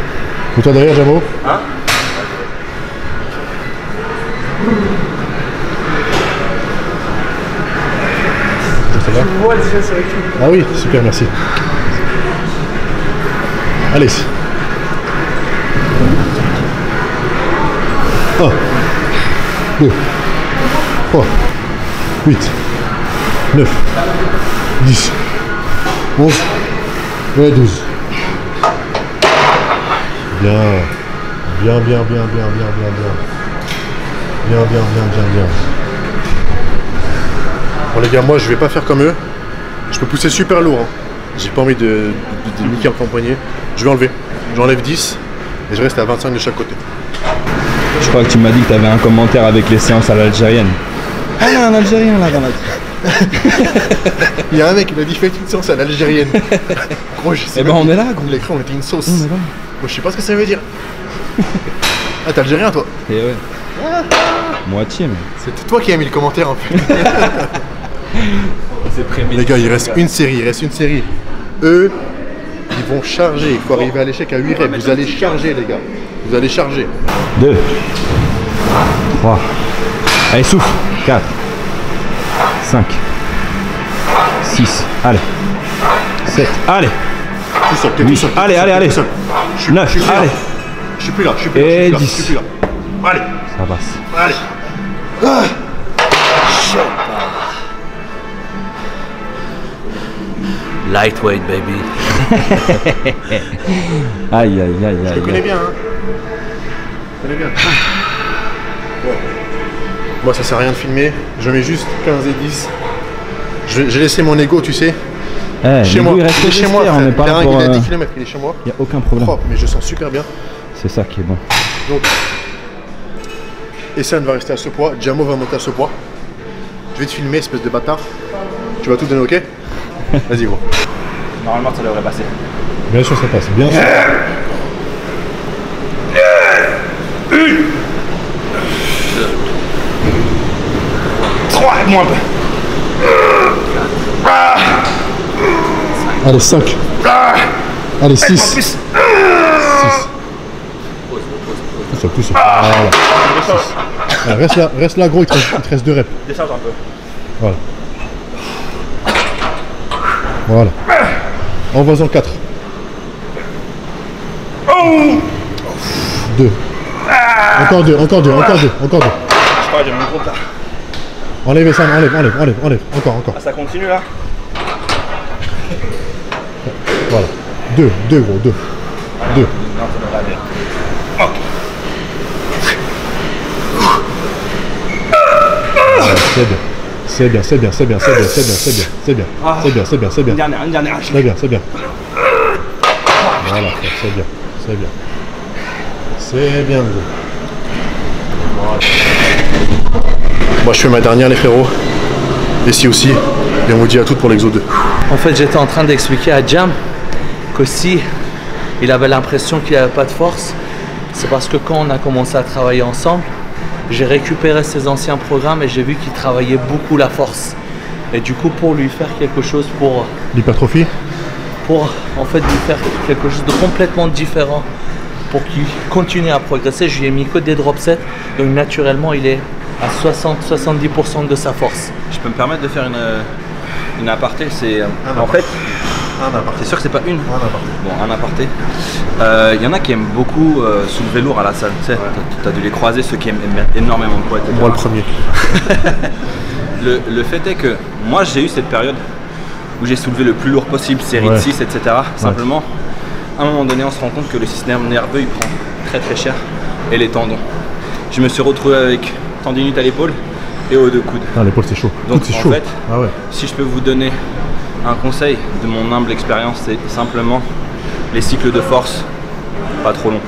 Mets-toi derrière, Jamo. Hein? Ça va? Tu vois déjà sur YouTube. Ah oui, super, merci. Allez. 1, 2, 3, 8, 9, 10, 11 et 12. Bien. Bien, bien, bien, bien, bien, bien, bien. Bien, bien, bien, bien, bien. Bon les gars, moi je vais pas faire comme eux. Je peux pousser super lourd. Hein. J'ai pas envie de niquer en poignet. Je vais enlever. J'enlève 10 et je reste à 25 de chaque côté. Je crois que tu m'as dit que tu avais un commentaire avec les séances à l'algérienne. Ah, il y a un Algérien là dans la... Il y a un mec qui m'a dit faites une séance à l'algérienne. Gros, je sais Eh ben pas. on est là, gros. L'écran on était une sauce. On est là. Moi je sais pas ce que ça veut dire. Ah t'es algérien toi? Et ouais. Moitié, mais. C'est toi qui as mis le commentaire en fait. C'est prémédité. Les gars, il reste une série, Eux, ils vont charger. Il faut arriver à l'échec à 8 reps. Vous allez charger les gars. Vous allez charger. 2, 3, allez souffle, 4, 5, 6, allez, 7, allez, Tout seul, t'es tout seul. Allez, allez, allez. 9, allez. Je suis plus là, je suis plus là. Et Je 10. suis plus là. Allez. Ça passe. Allez. Lightweight, baby. Aïe, aïe, aïe, aïe. Je te connais bien, hein. Je connais bien. Ouais. Moi, ça sert à rien de filmer. Je mets juste 15 et 10. J'ai laissé mon ego, tu sais. Chez moi. Il reste Chez moi, on n'est pas là pour... il a 10 km, il est chez moi. Il n'y a aucun problème. Propre, mais je sens super bien. C'est ça qui est bon. Donc, Essane va rester à ce poids. Djamo va monter à ce poids. Je vais te filmer, espèce de bâtard. Tu vas tout donner, ok? Vas-y, gros. Normalement, ça devrait passer. Bien sûr, ça passe. Bien sûr. 3, moins un peu. Allez, 5. Allez, 6. Plus. 6. Plus. Voilà. Allez, reste là, gros, il te reste 2 reps. Décharge un peu. Voilà. Voilà. Envoie-en 4. 2. Encore 2. Je crois que j'ai mon compte là. Enlève ça, enlève. Encore. Ah, ça continue là. Voilà. 2, gros, 2. 2. Non, ça devrait aller. Ok. C'est bien. C'est bien. Une dernière. C'est bien. Voilà, c'est bien, gros. Voilà. Moi, je fais ma dernière, les frérots. Ici aussi. Et on vous dit à toutes pour l'exo 2. En fait, j'étais en train d'expliquer à Jam que si il avait l'impression qu'il n'avait pas de force, c'est parce que quand on a commencé à travailler ensemble, j'ai récupéré ses anciens programmes et j'ai vu qu'il travaillait beaucoup la force. Et du coup, pour lui faire quelque chose L'hypertrophie? pour en fait lui faire quelque chose de complètement différent, pour qu'il continue à progresser, je lui ai mis que des drop sets, donc naturellement il est à 60-70% de sa force. Je peux me permettre de faire une aparté, c'est en fait, c'est sûr que c'est pas une. Bon, un aparté. Il y en a qui aiment beaucoup soulever lourd à la salle. Tu sais, t'as dû les croiser, ceux qui aiment énormément de poids, etc. Moi, le premier. Le fait est que moi j'ai eu cette période où j'ai soulevé le plus lourd possible, série de 6, etc. Simplement, à un moment donné, on se rend compte que le système nerveux il prend très cher et les tendons. Je me suis retrouvé avec tendinite à l'épaule et aux 2 coudes. Ah, l'épaule c'est chaud. Donc c'est en chaud. fait, Ah ouais. si je peux vous donner un conseil de mon humble expérience, c'est simplement les cycles de force pas trop longs.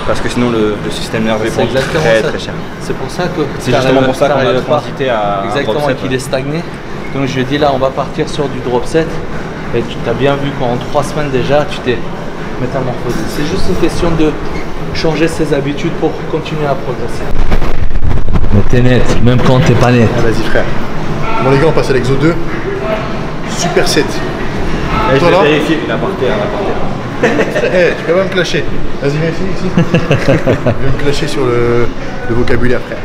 Parce que sinon le système nerveux prend très cher. C'est pour ça que c'est justement pour ça qu'on a transité à exactement et qu'il est stagné. Donc je lui ai dit là on va partir sur du drop set et tu t'as bien vu qu'en 3 semaines déjà tu t'es métamorphosé. C'est juste une question de changer ses habitudes pour continuer à progresser. Mais t'es net, même quand t'es pas net. Ah, vas-y frère. Bon les gars, on passe à l'exo 2. Super set. Et je vais vérifier une aparté. Tu peux même me clasher. Vas-y, viens ici. Je vais me clasher sur le vocabulaire, frère.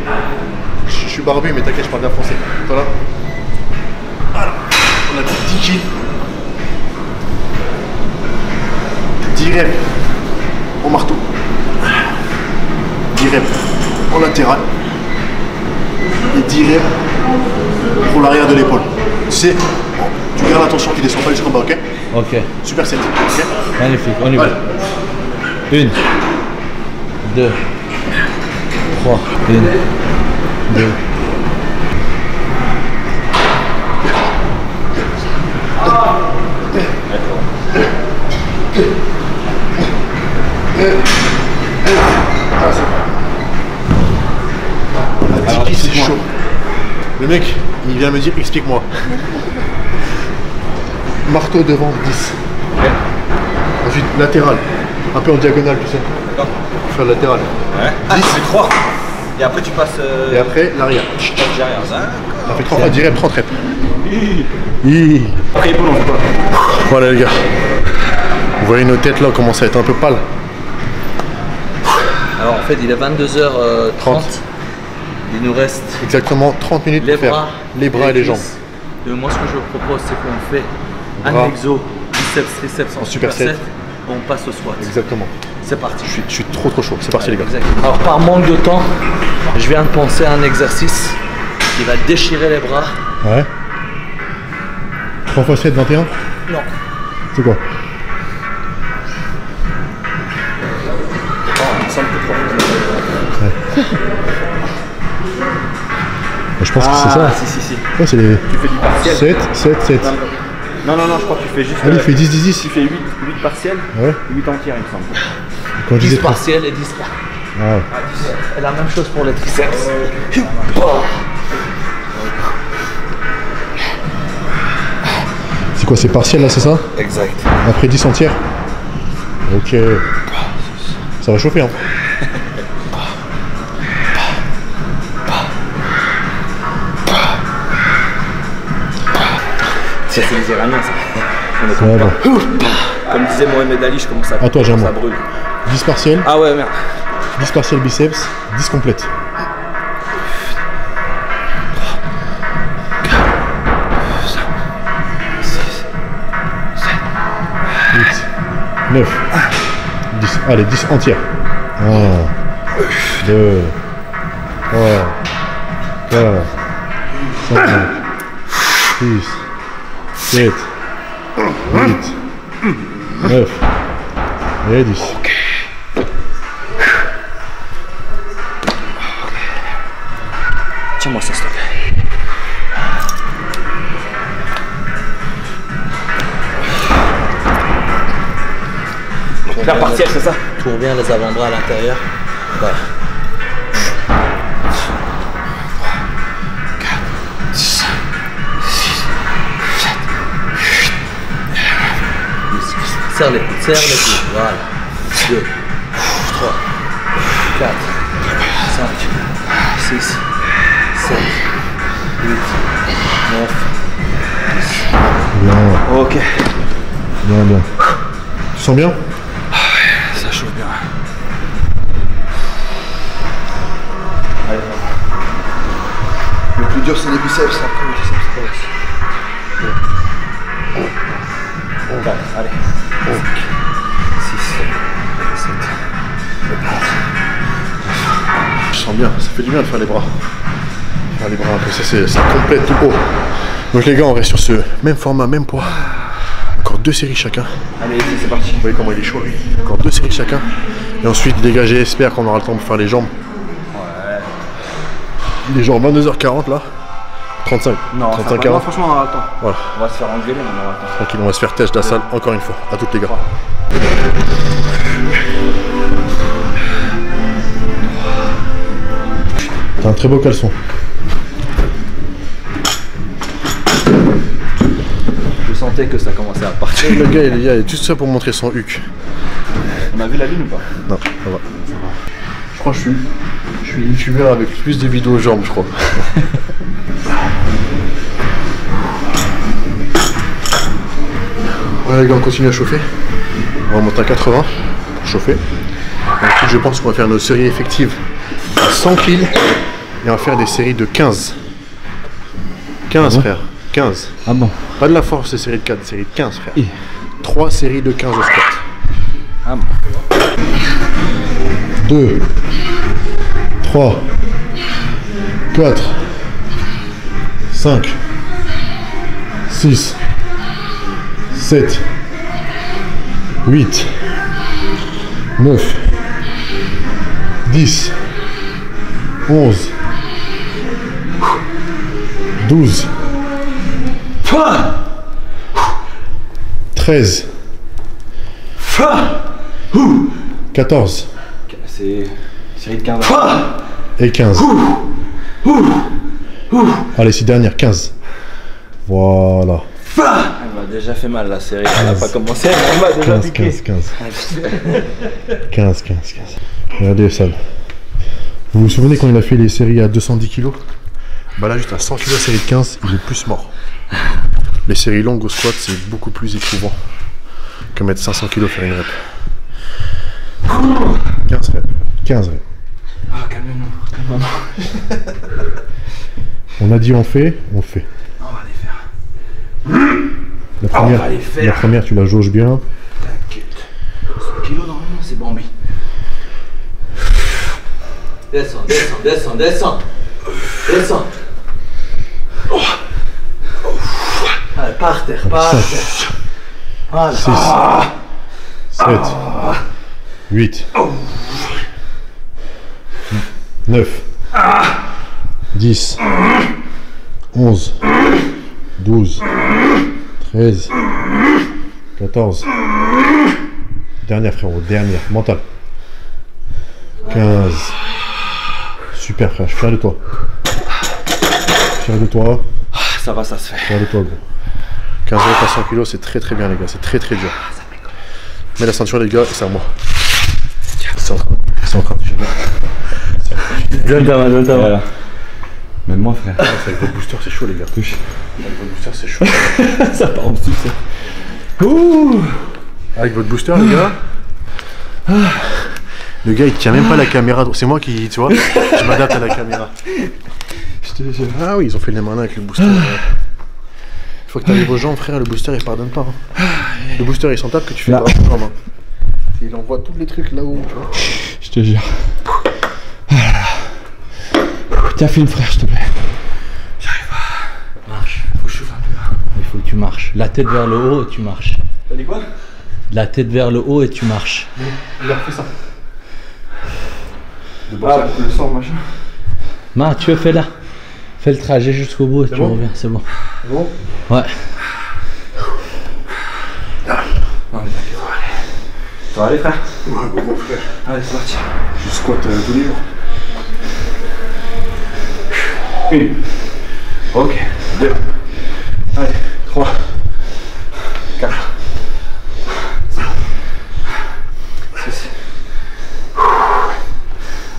Je suis barbu, mais t'inquiète, je parle bien français. Toi là. Alors, on a 10 kills. 10 reps au marteau. 10 reps en latéral. Et 10 reps pour l'arrière de l'épaule. Tu sais, tu gardes l'attention qui descend pas jusqu'en bas, ok? Ok. Super set. Okay. Magnifique, on y va. 1, 2, 3, 1, 2. C'est chaud. Le mec, il vient me dire explique-moi. Marteau devant 10. Okay. Ensuite latéral. Un peu en diagonale, tu sais. D'accord. Faire le latéral. Ouais. 10, c'est 3. Et après tu passes. Et après l'arrière. Derrière ça. Ça fait 30 reps, 10 reps, 30 reps. Après épaule, on fait pas. Voilà les gars. Vous voyez nos têtes là commencent à être un peu pâles. Alors en fait il est 22h30. Il nous reste exactement 30 minutes pour faire les bras et les jambes. Donc moi ce que je propose c'est qu'on fait un exo biceps, triceps en superset. On passe au squat. Exactement. C'est parti. Je suis trop chaud. C'est parti les gars. Exactement. Alors par manque de temps, je viens de penser à un exercice qui va déchirer les bras. Ouais. 3 x 7, 21 ? Non. C'est quoi? Ouais. Je pense que c'est ça. Si. Ouais, c'est les... Tu fais du partiel. 7. Non, je crois que tu fais juste... Allez, il fait 10. Tu fais 8 partiels, Ouais. 8 entières, il me semble. Quand je 10 disais partiels et 10 pas. Ah ouais. Et la même chose pour les triceps. C'est quoi, c'est partiel là, c'est ça? Exact. Après 10 entières? Ok. Ça va chauffer, hein. C'est les Iraniens, ça. On est Ouais, bon. Comme disait Mohamed Ali, je commence à... Toi, j'aime. Ça brûle. 10 partiels, Ah ouais, merde. 10 partiels biceps, 10 complètes. 9, 10, allez 10 entières. 1, 2, 3, 4, 5, 6, 7, 8, 9 et 10. Tiens-moi ça, s'il te plaît. La partielle, c'est ça? Tourne bien les avant-bras à l'intérieur. Voilà. 6, 7, 8. Serre les coudes, voilà. 2, 3, 4, 5, 6, 7, 8, 9, 10. Bien, Ok. bien. Tu sens bien? Ça chauffe bien. Allez, le plus dur, c'est les biceps. Après, les triceps, c'est pas aussi. 4, allez. 6, 7, 8. Je sens bien, ça fait du bien de faire les bras. Faire les bras un peu, ça complète tout haut. Donc les gars, on reste sur ce même format, même poids. Encore 2 séries chacun. Allez, c'est parti. Vous voyez comment il est chaud lui. Encore 2 séries chacun. Et ensuite, les gars, j'espère qu'on aura le temps de faire les jambes. Ouais. Les jambes 22h40 là. 35. Non, 35, 40. Non, franchement, on aura le temps. Voilà. On va se faire engueuler, mais on aura le temps. Tranquille, on va se faire têche de la salle encore une fois. À toutes les gars. T'as un très beau caleçon. Je sentais que ça commençait à partir. Le gars, il est juste ça pour montrer son huc. On a vu la lune ou pas? Non, ça va. Je crois que je suis youtubeur avec plus de vidéos aux jambes, je crois. Ouais les gars, on continue à chauffer. On va monter à 80 pour chauffer. Ensuite, je pense qu'on va faire nos séries effectives à 100 kg et on va faire des séries de 15. 15 frère, 15. Ah bon? Pas de la force, des séries de 4, des séries de 15 frère. 3 séries de 15 au squat. Ah bon? 2, 3, 4, 5, 6, 7, 8, 9, 10, 11, 12, 13, 14 C'est série de 15. et 15. Allez, 6 dernières, 15. Voilà. Elle m'a déjà fait mal la série, elle n'a pas commencé, elle m'a déjà 15, piqué. 15. Regardez ça. Vous vous souvenez quand il a fait les séries à 210 kg? Bah là, juste à 100 kg, série de 15, il est plus mort. Les séries longues au squat, c'est beaucoup plus éprouvant que mettre 500 kg faire une rep. 15 reps. 15 reps. Ah, calmez-nous. On a dit on fait, on fait. On va les faire. La première, tu la jauges bien. T'inquiète. 100 kilos normalement, c'est Bambi. Descends, descends, descends, descends. Descends. Allez, par terre, par terre. Voilà. 6, 7, 8, 9, 10, 11, 12, 13, 14. Dernière frérot, dernière, mental. 15. Super frère, je suis fier de toi. Fier de toi. Ça va, ça se fait. Fier de toi gros. 15 euros par 100 kg, c'est très très bien les gars, c'est très très dur. Mets la ceinture les gars, et c'est à moi. C'est en train de Donne ta main, donne ta main. Même moi frère. Avec votre booster c'est chaud les gars. Avec votre booster c'est chaud. Ça part en dessous ça. Ouh. Avec votre booster les gars. Le gars il tient même pas la caméra, c'est moi qui, tu vois, je m'adapte à la caméra. Je te jure. Ah oui, ils ont fait les malins avec le booster. Il faut que tu arrives aux jambes frère, le booster il pardonne pas. Hein. Le booster il s'en tape que tu fais pas aux jambes. Hein. Il envoie tous les trucs là-haut, tu vois. Je te jure. Tiens, filme frère, s'il te plaît. J'arrive pas. Marche. Faut que je chauffe un peu là. Il faut que tu marches. La tête vers le haut et tu marches. T'as dit quoi? La tête vers le haut et tu marches. Il a fait ça. Ah, le sang, machin. Ma, tu fais là. Fais le trajet jusqu'au bout et tu reviens, c'est bon. C'est bon? Ouais. Non mais t'inquiète, ça va aller frère? Ouais, bon frère. Allez, c'est parti. Je squatte tous les jours. 1. Ok. 2. Allez, 3. 4. 5. 6.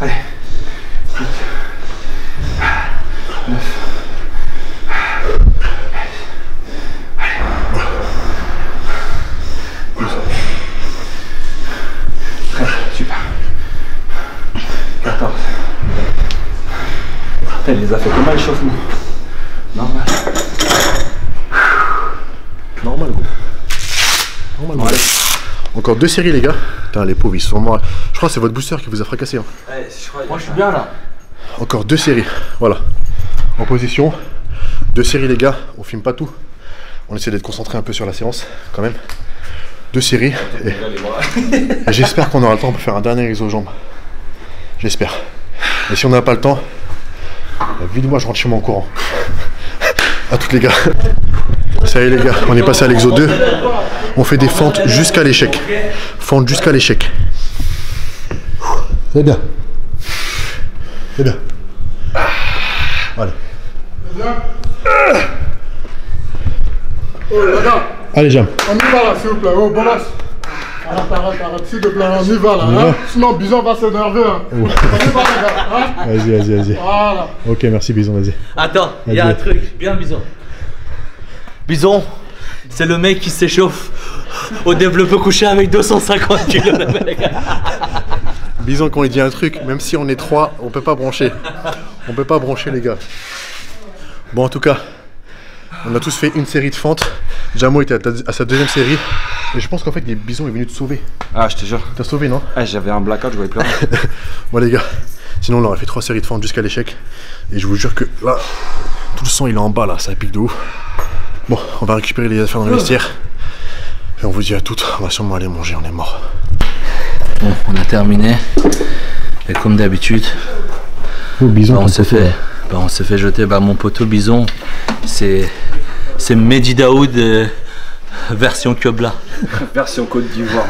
Allez. 8. 9. Super. 14. Putain, il les a fait comment l'échauffement? Normal. Normal gros. Normal. Allez. Encore 2 séries les gars. Putain les pauvres ils sont morts. Je crois que c'est votre booster qui vous a fracassé. Hein. Ouais, Moi je suis bien là. Encore 2 séries. Voilà. En position. 2 séries les gars. On filme pas tout. On essaie d'être concentré un peu sur la séance quand même. 2 séries. Et j'espère qu'on aura le temps pour faire un dernier exo aux jambes. J'espère. Et si on n'a pas le temps, vite-moi, je rentre chez moi en courant. À toutes les gars. Ça y est les gars, on est passé à l'exo 2. On fait des fentes jusqu'à l'échec. Fentes jusqu'à l'échec. C'est bien. C'est bien. Voilà. Allez, Jam. On y va là, s'il vous plaît. Oh, Bolas. Arrête, s'il te plaît, on y va là. Hein? Sinon, Bison va s'énerver. Hein? On y va, les gars. Hein? Vas-y. Voilà. Ok, merci Bison, vas-y. Attends, il y a un truc. Bien Bison. Bison, c'est le mec qui s'échauffe au développé couché avec 250 kg. Bison, quand il dit un truc, même si on est 3, on peut pas brancher. On peut pas brancher les gars. Bon, en tout cas, on a tous fait une série de fentes. Jamo était à sa 2e série. Et je pense qu'en fait, Bison est venu te sauver. Ah, je te jure. T'as sauvé, non? Ah, j'avais un blackout, je voyais plus rien. Bon les gars, sinon on aurait fait 3 séries de fentes jusqu'à l'échec. Et je vous jure que là, tout le sang il est en bas là, ça pique de ouf. Bon, on va récupérer les affaires dans le vestiaire. Et on vous dit à toutes, on va sûrement aller manger, on est mort. Bon, on a terminé. Et comme d'habitude, Bison, on s'est fait jeter. Mon poteau Bison, c'est Mehdi Daoud version Kebla. Version Côte d'Ivoire.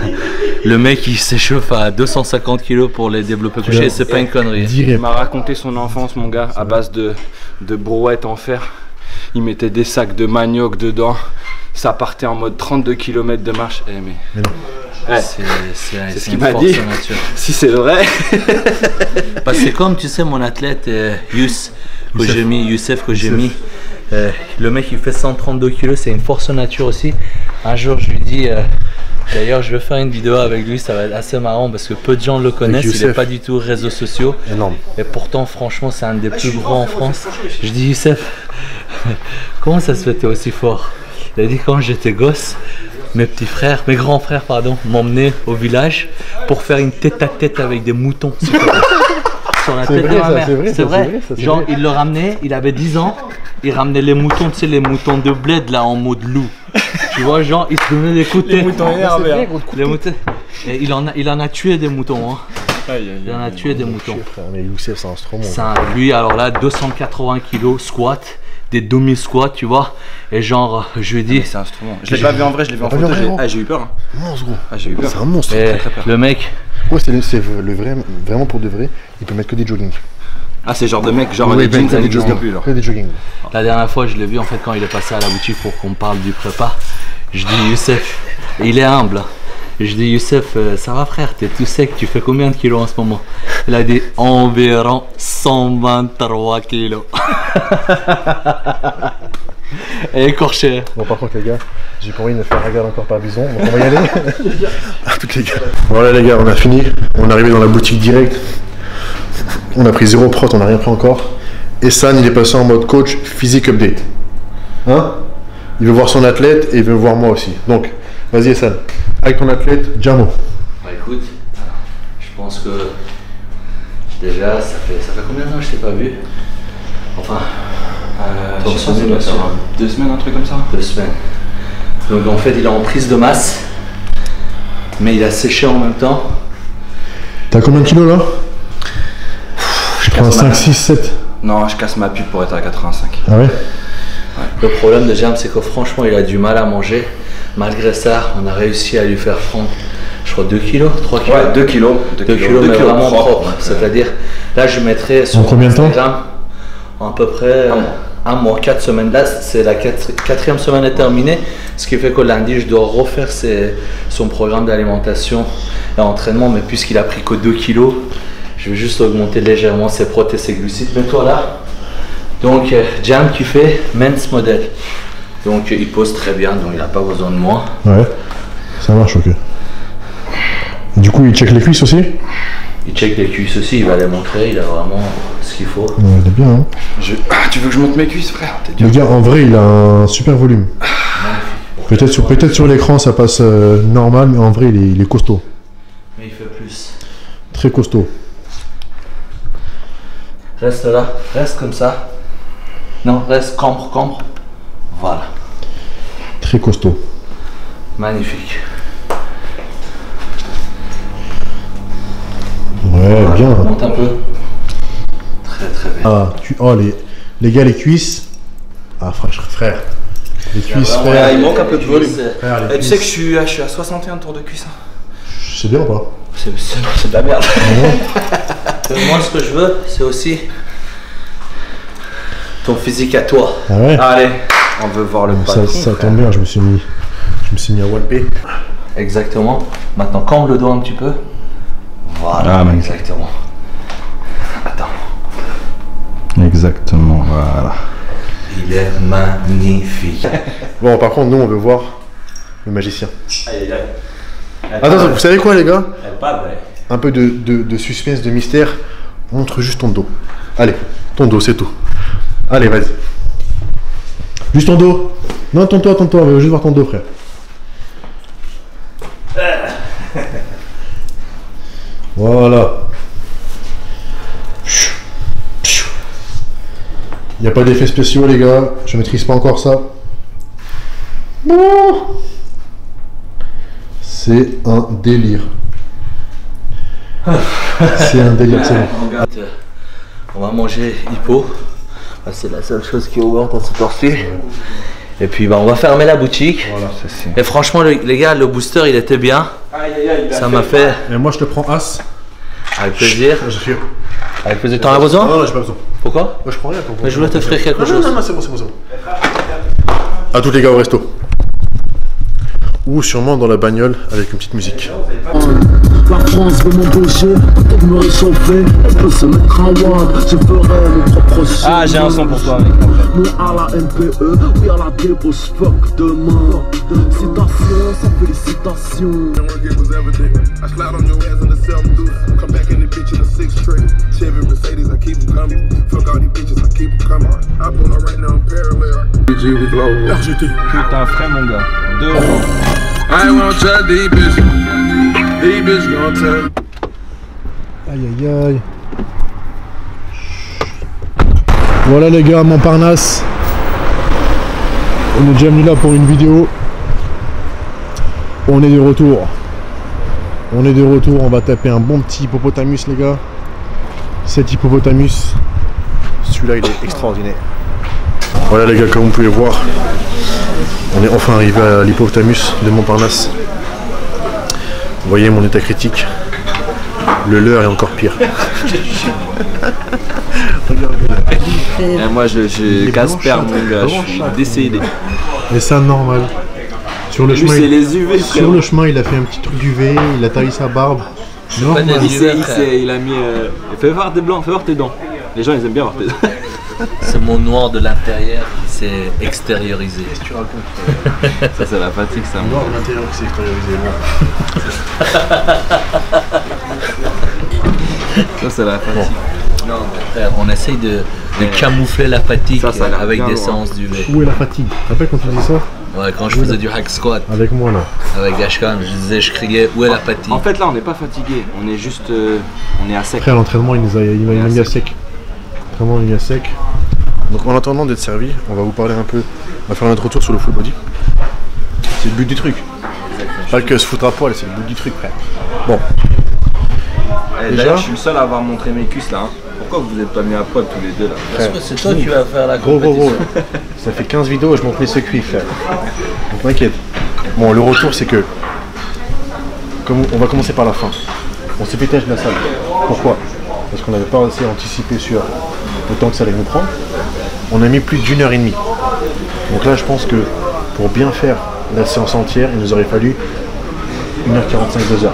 Le mec il s'échauffe à 250 kg pour les développés couchés, c'est pas une connerie. Il m'a raconté son enfance, mon gars, à base de brouettes en fer. Il mettait des sacs de manioc dedans. Ça partait en mode 32 km de marche. Eh, mais non. C'est ce qu'il m'a dit. Si c'est vrai. Parce que comme tu sais, mon athlète Youssef que j'ai mis, le mec il fait 132 kg, c'est une force nature aussi. Un jour je lui dis, d'ailleurs je vais faire une vidéo avec lui, ça va être assez marrant parce que peu de gens le connaissent, il n'est pas du tout réseaux sociaux. Énorme. Et pourtant franchement c'est un des plus grands en France. Je dis Youssef, comment ça se fait t'es aussi fort? Il a dit quand j'étais gosse, mes grands frères pardon, m'emmenaient au village pour faire une tête-à-tête avec des moutons. Sur la tête de ma mère. C'est vrai. Genre il le ramenait, il avait 10 ans, il ramenait les moutons, tu sais les moutons de bled là en mode loup. Tu vois, genre il se donnait des coups de tête. Les moutons énervés. Les moutons. Et il en a tué des moutons. Hein. Il en a tué des moutons. Mais Youssef, c'est un instrument. Lui, alors là, 280 kilos squat, des demi-squats, tu vois. Et genre, je lui dis. C'est un instrument. Je l'ai pas vu en vrai, je l'ai vu en photo. J'ai eu peur. Monstre, gros. J'ai eu peur. C'est un monstre. Et le mec. Ouais, c'est le vrai, vraiment pour de vrai, il peut mettre que des jogging. Ah, c'est genre de mec, genre les jeans, ça n'existe plus. Que des jogging. La dernière fois, je l'ai vu en fait quand il est passé à la boutique pour qu'on parle du prépa. Je dis Youssef, et il est humble. Je dis Youssef, ça va frère, t'es tout sec, tu fais combien de kilos en ce moment? Il a dit environ 123 kilos. Et écorché. Bon par contre les gars, j'ai pas envie de me faire regarder encore par Bison, donc on va y aller. À toutes les gars. Voilà les gars, on a fini, on est arrivé dans la boutique direct. On a pris 0 prot, on n'a rien pris encore. Et San il est passé en mode coach physique update. Hein? Il veut voir son athlète et il veut voir moi aussi. Donc, vas-y San, avec ton athlète, Jamo. Bah écoute, je pense que déjà ça fait combien de temps que je t'ai pas vu? Enfin, 2 semaines, un truc comme ça. 2 semaines. Donc en fait il est en prise de masse, mais il a séché en même temps. T'as combien de kilos là? Je prends 5, 6, 7. Non, je casse ma pub pour être à 85. Ah ouais? Le problème de Jam, c'est que franchement, il a du mal à manger. Malgré ça, on a réussi à lui faire prendre, je crois, 2 kilos, 3 kilos. Ouais, 2 kilos. 2 kilos, mais vraiment propre. C'est-à-dire, là, je mettrais sur combien de temps? À peu près un mois, 4 semaines. Là, c'est la 4e semaine est terminée. Ce qui fait que lundi, je dois refaire son programme d'alimentation et entraînement. Mais puisqu'il a pris que 2 kilos, je vais juste augmenter légèrement ses protéines et ses glucides. Mets-toi là. Donc Jam qui fait men's model. Donc il pose très bien, donc il n'a pas besoin de moi. Ouais, ça marche, ok. Du coup il check les cuisses aussi? Il check les cuisses aussi, il va les montrer, il a vraiment ce qu'il faut. Ouais, il est bien hein. Tu veux que je monte mes cuisses frère? Le gars en vrai il a un super volume. Peut-être sur l'écran ça passe normal, mais en vrai il est costaud. Mais il fait plus. Très costaud. Reste là, reste comme ça. Non, reste, cambre. Voilà. Très costaud. Magnifique. Ouais, voilà, bien. Monte un peu. Très bien. Ah, les gars, les cuisses. Ah, frère. Les cuisses, frère. Il manque un peu de volume. Frère, tu sais que je suis à 61 tours de cuisse. C'est bien ou pas? C'est de la merde. Moi, ce que je veux, c'est aussi ton physique à toi. Ah ouais? Allez, on veut voir le patron. Ça tombe bien, je me suis mis à walper. Exactement. Maintenant, cambre le dos un petit peu. Voilà, exactement. Attends. Exactement, voilà. Il est magnifique. Bon, par contre, nous, on veut voir le magicien. Attends, vous savez quoi, les gars? Un peu de suspense, de mystère. Montre juste ton dos. Allez, ton dos, c'est tout. Allez, vas-y. Juste ton dos. Non, attends-toi, on veut juste voir ton dos, frère. Voilà. Il n'y a pas d'effets spéciaux, les gars. Je maîtrise pas encore ça. C'est un délire. C'est un délire, c'est bon. On va manger hippo. C'est la seule chose qui est ouverte à cette heure-ci. Et puis on va fermer la boutique. Voilà, et franchement les gars, le booster il était bien. Ça m'a fait. Et moi je te prends as. Avec plaisir. Avec plaisir. T'en as besoin? Non, j'ai pas besoin. Pourquoi? Moi je prends rien. Mais je voulais t'offrir quelque chose. Non, c'est bon. A tous les gars au resto. Ou sûrement dans la bagnole avec une petite musique. La France veut m'embaucher, peut-être me réchauffer, on peut se mettre en one, je ferai mon propre son. Ah, j'ai un son pour toi, mec. Nous à la MPE, oui à la débauche, fuck demain. Citation, sans félicitations. I slide on your ass in the 7-2, come back in the bitch in a 6 tray. Chevy Mercedes, I keep them coming. Fuck all these bitches, I keep them coming. I pull up right now in parallel. G, we glow. RGT. Putain, frais, mon gars. 2 ans. I want tell these bitches. These bitches gon' tell. Aïe aïe aïe. Voilà les gars, Montparnasse. On est déjà venu là pour une vidéo. On est de retour. On est de retour, on va taper un bon petit hippopotamus les gars. Cet hippopotamus, celui-là il est extraordinaire. Voilà les gars, comme vous pouvez voir, on est enfin arrivé à l'hippopotamus de Montparnasse. Vous voyez mon état critique. Le leurre est encore pire. Et moi je Casper mon gars, je suis décédé. Mais c'est normal. Sur le chemin, c'est les UV, sur le chemin, il a fait un petit truc d'UV, il a taillé sa barbe. Normal. Il a mis. Fais voir tes blancs, fais voir tes dents. Les gens ils aiment bien voir tes dents. C'est mon noir de l'intérieur qui s'est extériorisé. Qu'est-ce que tu racontes? Ça c'est la fatigue ça. Noir de l'intérieur qui s'est extériorisé. Ça c'est la fatigue. Non, mais frère, on essaye de camoufler la fatigue Ça a l'air avec bien des loin. séances d'UV. Où est la fatigue? Tu te rappelles quand tu dis ça? Ouais, quand je faisais du hack squat Avec moi là. avec Ashkan, je criais où est la fatigue. En fait là on n'est pas fatigué, on est juste. On est à sec. Après à l'entraînement, il m'a mis à sec. Vraiment, il m'a mis à sec. Donc en attendant d'être servi, on va vous parler un peu. On va faire notre retour sur le full body. C'est le but du truc. Pas que se foutre à poil, c'est le but du truc, frère. Bon. D'ailleurs je suis le seul à avoir montré mes cuisses là. Hein. Pourquoi vous n'êtes pas mis à poil tous les deux là? Parce que c'est toi qui vas faire la Gros. compétition. Ça fait 15 vidéos et je montre mes circuits, frère. Donc m'inquiète. Bon, le retour c'est que. On va commencer par la fin. On s'est pétage de la salle. Pourquoi? Parce qu'on n'avait pas assez anticipé sur le temps que ça allait nous prendre. On a mis plus d'1 heure et demie. Donc là, je pense que pour bien faire la séance entière, il nous aurait fallu 1h45, 2h.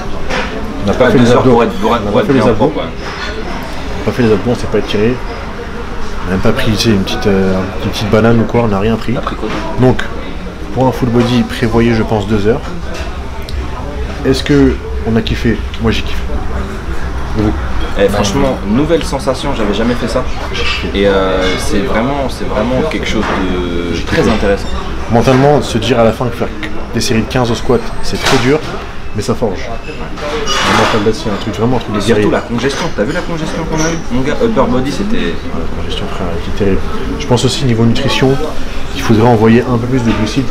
On n'a pas fait les abdos. On n'a pas fait les abdos. On n'a pas fait les abdos, on s'est pas étiré. On n'a même pas pris une petite banane ou quoi, on n'a rien pris. Donc, pour un full body, prévoyez, je pense, 2 heures. Est-ce que on a kiffé? Moi, j'ai kiffé. Vous? Franchement, nouvelle sensation, j'avais jamais fait ça. Et c'est vraiment quelque chose de très intéressant. Mentalement, se dire à la fin que faire des séries de 15 au squat, c'est très dur, mais ça forge. Le mental c'est un truc vraiment un truc de guerrier. Surtout la congestion, t'as vu la congestion qu'on a eu? Mon gars, upper body c'était. La congestion, frère, qui est terrible. Je pense aussi niveau nutrition, il faudrait envoyer un peu plus de glucides.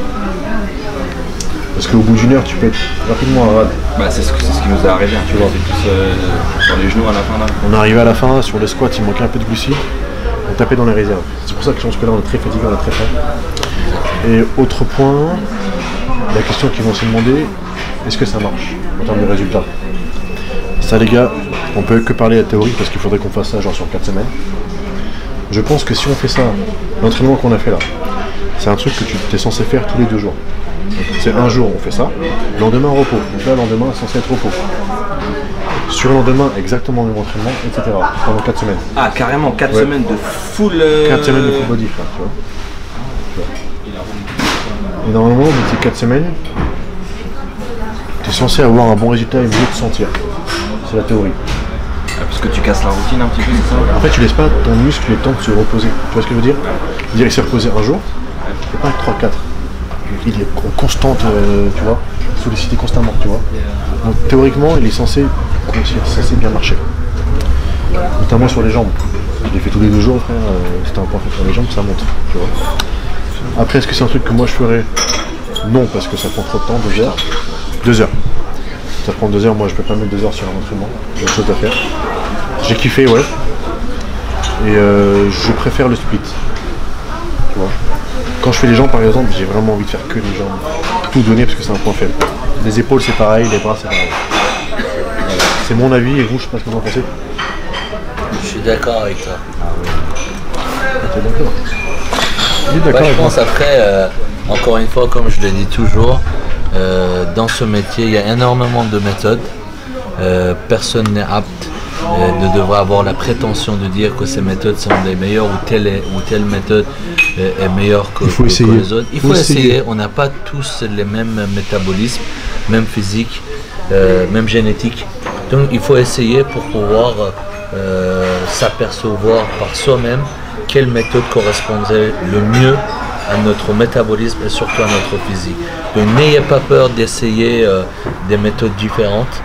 Parce qu'au bout d'une heure, tu peux être rapidement à rade. Bah c'est ce qui nous est arrivé, hein, tu vois. C'est plus sur les genoux à la fin là. On est arrivé à la fin, sur le squat, il manquait un peu de glucides. On tapait dans les réserves. C'est pour ça que je pense que là, on est très fatigué, on est très faim. Et autre point, la question qu'ils vont se demander, est-ce que ça marche en termes de résultats? Ça les gars, on peut que parler à la théorie parce qu'il faudrait qu'on fasse ça genre sur 4 semaines. Je pense que si on fait ça, l'entraînement qu'on a fait là, c'est un truc que tu es censé faire tous les 2 jours. C'est un jour on fait ça, le lendemain repos. Donc là le lendemain est censé être repos. Sur le lendemain exactement le même entraînement, etc. Pendant 4 semaines. Ah carrément 4 semaines de full. 4 semaines de full body, frère, tu vois. Et normalement, au bout de ces 4 semaines, tu es censé avoir un bon résultat et mieux te sentir. C'est la théorie. Parce que tu casses la routine un petit peu, c'est ça? En fait, tu laisses pas ton muscle le temps de se reposer. Tu vois ce que je veux dire? C'est-à-dire, il s'est reposé un jour, et pas 3-4. Il est en constante, tu vois, sollicité constamment, tu vois. Donc théoriquement, il est censé bien marcher. Notamment sur les jambes. Je l'ai fait tous les 2 jours, frère. C'était un point fait sur les jambes, ça monte, tu vois. Après, est-ce que c'est un truc que moi je ferais? Non, parce que ça prend trop de temps, 2 heures. 2 heures. Ça prend 2 heures, moi je peux pas mettre 2 heures sur un entraînement. J'ai autre chose à faire. J'ai kiffé, ouais. Et je préfère le split. Tu vois. Quand je fais les jambes par exemple, j'ai vraiment envie de faire que les jambes. Tout donner parce que c'est un point faible. Les épaules c'est pareil, les bras c'est pareil. Voilà. C'est mon avis et vous, je sais pas ce que vous en pensez. Je suis d'accord avec toi. T'es d'accord? Je pense après, encore une fois, comme je le dis toujours, dans ce métier, il y a énormément de méthodes. Personne n'est apte de devoir avoir la prétention de dire que ces méthodes sont les meilleures ou telle méthode est meilleure que les autres. Il faut essayer. On n'a pas tous les mêmes métabolismes, même physique, même génétique. Donc il faut essayer pour pouvoir s'apercevoir par soi-même quelle méthode correspondrait le mieux à notre métabolisme et surtout à notre physique. Donc n'ayez pas peur d'essayer des méthodes différentes.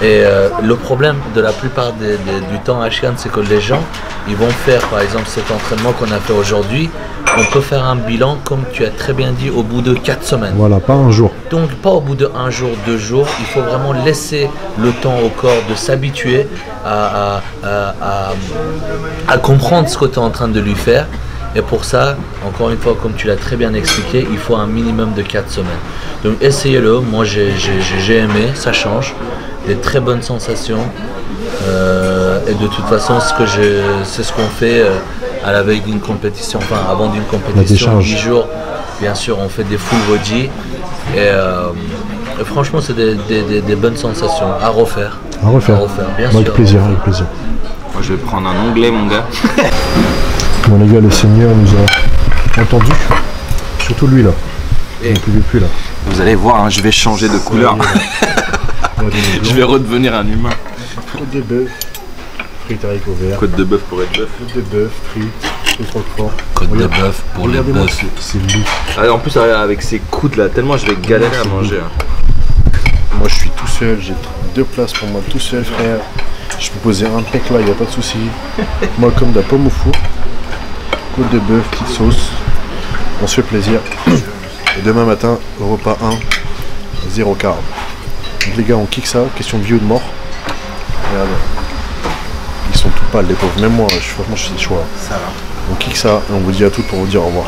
Et le problème de la plupart du temps à Ashkan, c'est que les gens, ils vont faire par exemple cet entraînement qu'on a fait aujourd'hui, on peut faire un bilan, comme tu as très bien dit, au bout de 4 semaines. Voilà, pas un jour. Donc pas au bout de 1 jour, 2 jours, il faut vraiment laisser le temps au corps de s'habituer à comprendre ce que tu es en train de lui faire. Et pour ça, encore une fois, comme tu l'as très bien expliqué, il faut un minimum de 4 semaines. Donc essayez-le, moi j'ai aimé, ça change, des très bonnes sensations. Et de toute façon, c'est ce qu'on fait à la veille d'une compétition, enfin avant d'une compétition, 10 jours, bien sûr, on fait des full body. Et franchement, c'est des bonnes sensations à refaire. À refaire, bien avec sûr. Plaisir, avec plaisir. Moi, je vais prendre un onglet, mon gars. Bon les gars, le Seigneur nous a entendu, surtout lui là. Et donc, il est plus là. Vous allez voir, hein, je vais changer de couleur. Je vais redevenir un humain. Côte de bœuf, frites haricots verts. Côte de bœuf pour être bœuf. Côte de bœuf, frites, sauce roquefort. Côte de bœuf pour les Regardez-moi, bœufs. c'est lui. Ah, en plus, avec ces coudes là, tellement je vais galérer à manger. Hein. Moi je suis tout seul, j'ai 2 places pour moi tout seul frère. Je peux poser un pec là, il n'y a pas de souci. Moi comme de la pomme au four. Côte de bœuf, petite sauce. On se fait plaisir. Et demain matin, repas 1, 0 carb. Donc les gars, on kick ça, question de vie ou de mort. Regarde. Ils sont tout pâles les pauvres, même moi, franchement je suis chaud. Ça va. On kick ça et on vous dit à toutes pour vous dire au revoir.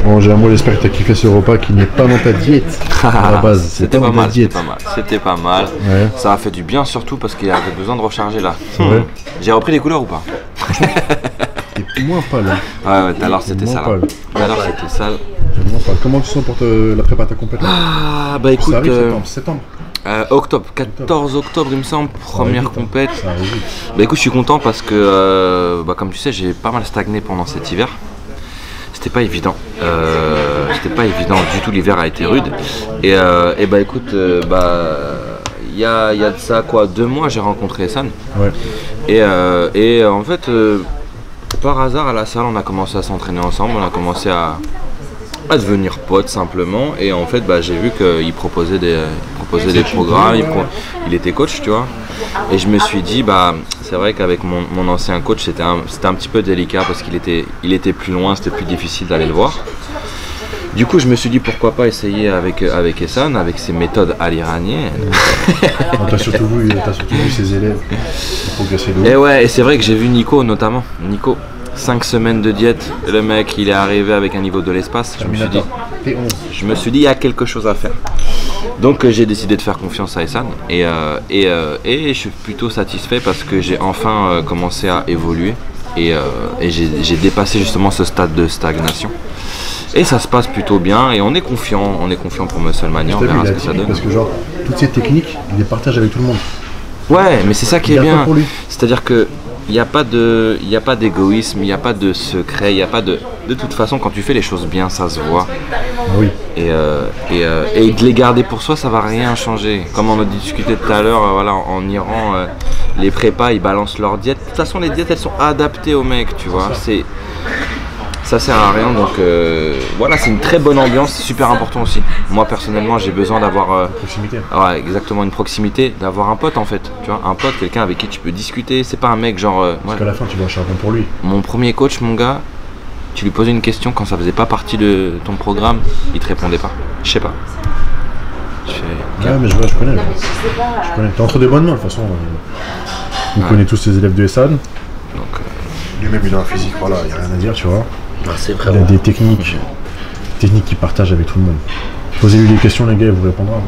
Bon, j'ai un mot, j'espère que tu as kiffé ce repas qui n'est pas dans ta diète à la base. C'était pas mal, c'était pas mal. Ouais. Ça a fait du bien surtout parce qu'il avait besoin de recharger là. Ouais. J'ai repris les couleurs ou pas? T'es moins pâle. Hein. Ouais, tout à l'heure c'était sale. Moins pâle. Tout à l'heure c'était sale. Moins pâle. Comment tu sens pour la prépa à ta compétition? Ah bah écoute, Ça arrive septembre. octobre, 14 octobre il me semble, première compète. Ça arrive vite. Bah écoute, je suis content parce que comme tu sais, j'ai pas mal stagné pendant cet hiver. C'était pas évident. C'était pas évident du tout, l'hiver a été rude. Et bah écoute, il y a de ça quoi, 2 mois j'ai rencontré Essan. Ouais. Et en fait, par hasard à la salle, on a commencé à s'entraîner ensemble, on a commencé à devenir potes simplement. Et en fait, j'ai vu qu'il proposait des programmes, il était coach, tu vois. Et je me suis dit, c'est vrai qu'avec mon ancien coach, c'était un petit peu délicat parce qu'il était plus loin, c'était plus difficile d'aller le voir. Du coup, je me suis dit pourquoi pas essayer avec Essan, avec ses méthodes à l'iranienne. T'as surtout vu ses élèves progresser de ouf. Et ouais, et c'est vrai que j'ai vu Nico notamment. Nico, 5 semaines de diète, le mec il est arrivé avec un niveau de l'espace. Je me suis dit il y a quelque chose à faire. Donc j'ai décidé de faire confiance à Essan et je suis plutôt satisfait parce que j'ai enfin commencé à évoluer et j'ai dépassé justement ce stade de stagnation. Et ça se passe plutôt bien et on est confiant pour Musclemania, on verra ce que ça donne. Parce que genre, toutes ces techniques, il les partage avec tout le monde. Ouais, mais c'est ça qui est bien. C'est-à-dire que il n'y a pas d'égoïsme, il n'y a pas de secret, il n'y a pas de... De toute façon, quand tu fais les choses bien, ça se voit. Oui. Et de les garder pour soi, ça va rien changer. Comme on a discuté tout à l'heure, voilà, en Iran, les prépas, ils balancent leur diète. De toute façon, les diètes, elles sont adaptées aux mecs, tu vois. Ça sert à rien, donc voilà, c'est une très bonne ambiance, c'est super important aussi. Moi personnellement, j'ai besoin d'avoir proximité. Ouais, exactement, une proximité, d'avoir un pote en fait, tu vois, un pote, quelqu'un avec qui tu peux discuter. C'est pas un mec genre. Parce qu'à la fin, tu dois charbon pour lui. Mon premier coach, mon gars, tu lui posais une question quand ça faisait pas partie de ton programme, il te répondait pas. Je sais pas. Ouais, mais je connais. T'es entre des bonnes mains de toute façon. On connaît tous les élèves de Essan. Donc. Lui-même, il a un physique, voilà, il n'y a rien à dire, tu vois. C'est il a des techniques qu'il partage avec tout le monde. Posez-lui des questions, les gars, il vous répondra.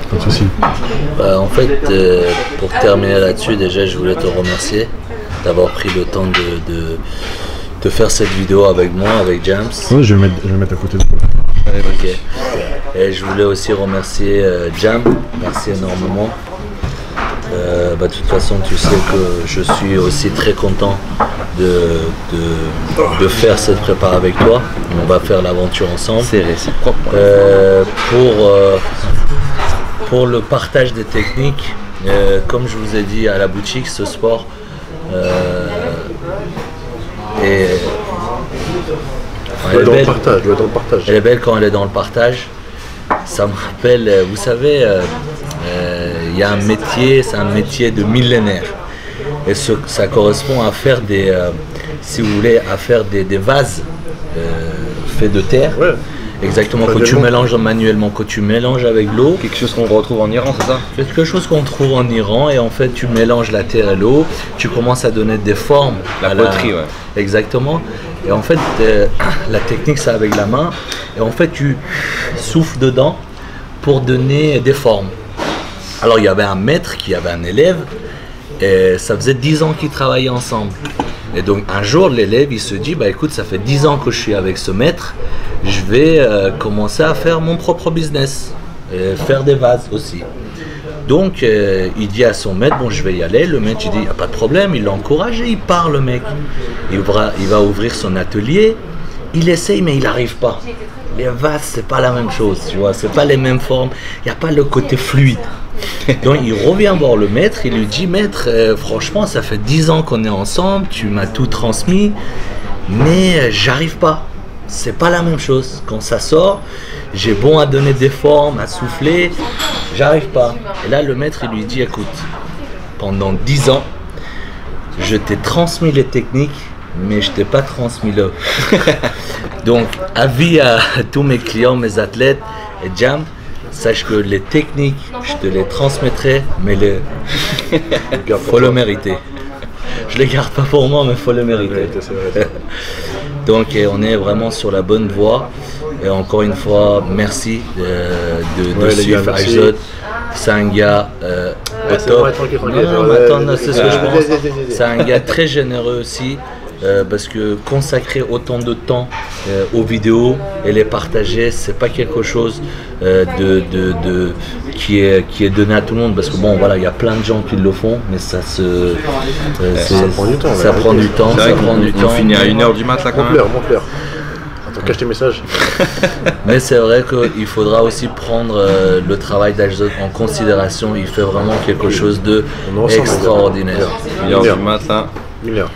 Pas de soucis. En fait, pour terminer là-dessus, déjà, je voulais te remercier d'avoir pris le temps de faire cette vidéo avec moi, avec James. Ouais, je vais le mettre à côté de toi. Ok. Et je voulais aussi remercier Jam. Merci énormément. De toute façon, tu sais que je suis aussi très content de faire cette prépa avec toi. On va faire l'aventure ensemble. C'est réciproque. Pour le partage des techniques, comme je vous ai dit à la boutique, ce sport, Elle est dans le partage, doit être dans le partage. Elle est belle quand elle est dans le partage. Ça me rappelle, vous savez, il y a un métier, c'est un métier de millénaire. Et ça correspond à faire des, si vous voulez, à faire des vases faits de terre. Ouais. Exactement, que tu mélanges manuellement, que tu mélanges avec l'eau. Quelque chose qu'on retrouve en Iran, c'est ça? Quelque chose qu'on trouve en Iran, et en fait tu mélanges la terre et l'eau, tu commences à donner des formes. La poterie, ouais. Exactement. Et en fait, la technique c'est avec la main, et en fait tu souffles dedans pour donner des formes. Alors il y avait un maître qui avait un élève, et ça faisait 10 ans qu'ils travaillaient ensemble. Et donc un jour l'élève il se dit, bah écoute, ça fait 10 ans que je suis avec ce maître, je vais commencer à faire mon propre business, et faire des vases aussi. Donc il dit à son maître, bon je vais y aller. Le maître il dit, pas de problème, il l'encourage et il part le mec. Il va ouvrir son atelier, il essaye mais il n'arrive pas. Les vases c'est pas la même chose, tu vois, c'est pas les mêmes formes, il n'y a pas le côté fluide. Donc il revient voir le maître, il lui dit, maître, franchement ça fait 10 ans qu'on est ensemble, tu m'as tout transmis, mais j'arrive pas. C'est pas la même chose. Quand ça sort, j'ai bon à donner des formes, à souffler, j'arrive pas. Et là le maître il lui dit, écoute, pendant 10 ans, je t'ai transmis les techniques, mais je t'ai pas transmis l'eau. Donc avis à tous mes clients, mes athlètes et Jam, sache que les techniques, je te les transmettrai, mais faut le mériter. Je les garde pas pour moi, mais faut le mériter. Donc on est vraiment sur la bonne voie. Et encore une fois, merci de suivre Ajzod. C'est un gars au top. Non, c'est ce que je pense. C'est un gars très généreux aussi. Parce que consacrer autant de temps aux vidéos et les partager, c'est pas quelque chose qui est donné à tout le monde, parce que bon voilà, il y a plein de gens qui le font, mais ça prend du temps. Ça prend du temps. On finit à 1h du mat là quand même. Mon clair. Attends, cache tes messages. Mais c'est vrai qu'il faudra aussi prendre le travail d'Ajzod en considération. Il fait vraiment quelque chose de extraordinaire. 1h du mat là.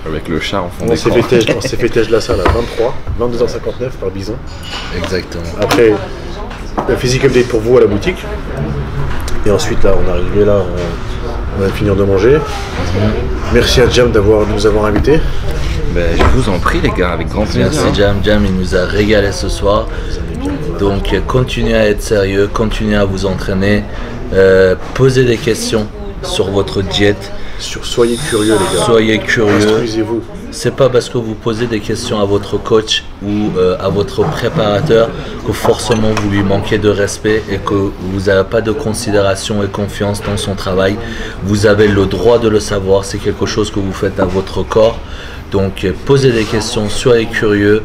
Avec le chat en fond d'écran. On s'est fait tège la salle à 22h59 par Bison. Exactement. Après, le physical update pour vous à la boutique. Et ensuite là, on est arrivé là, on va finir de manger. Merci à Jam de nous avoir invités. Ben, je vous en prie les gars, avec grand plaisir. Merci Jam, il nous a régalé ce soir. Donc continuez à être sérieux, continuez à vous entraîner, posez des questions sur votre diète. Soyez curieux les gars. Soyez curieux. Instruisez-vous. C'est pas parce que vous posez des questions à votre coach ou à votre préparateur que forcément vous lui manquez de respect et que vous n'avez pas de considération et confiance dans son travail. Vous avez le droit de le savoir, c'est quelque chose que vous faites à votre corps. Donc posez des questions, soyez curieux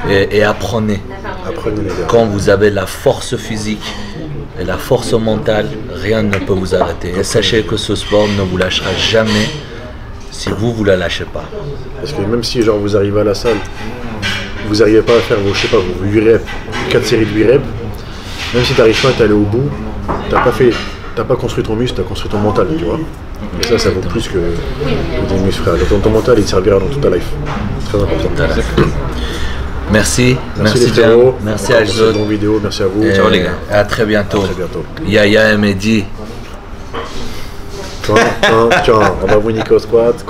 et apprenez. Apprenez les gars. Quand vous avez la force physique et la force mentale, rien ne peut vous arrêter. Et sachez que ce sport ne vous lâchera jamais si vous la lâchez pas. Parce que même si genre vous arrivez à la salle, vous n'arrivez pas à faire vos, je sais pas, vos 8 reps, 4 séries de 8 reps, même si tu n'arrives pas à t'aller au bout, t'as pas construit ton muscle, tu as construit ton mental, tu vois. Et ça vaut plus que tes muscles, frère. Donc ton mental, il te servira dans toute ta life. C'est très important. Merci Jam, merci Ajzod. Bonne vidéo, merci à vous. Ciao les gars. À très bientôt. Yaya et Mehdi. Tiens, on va vous niquer au squat.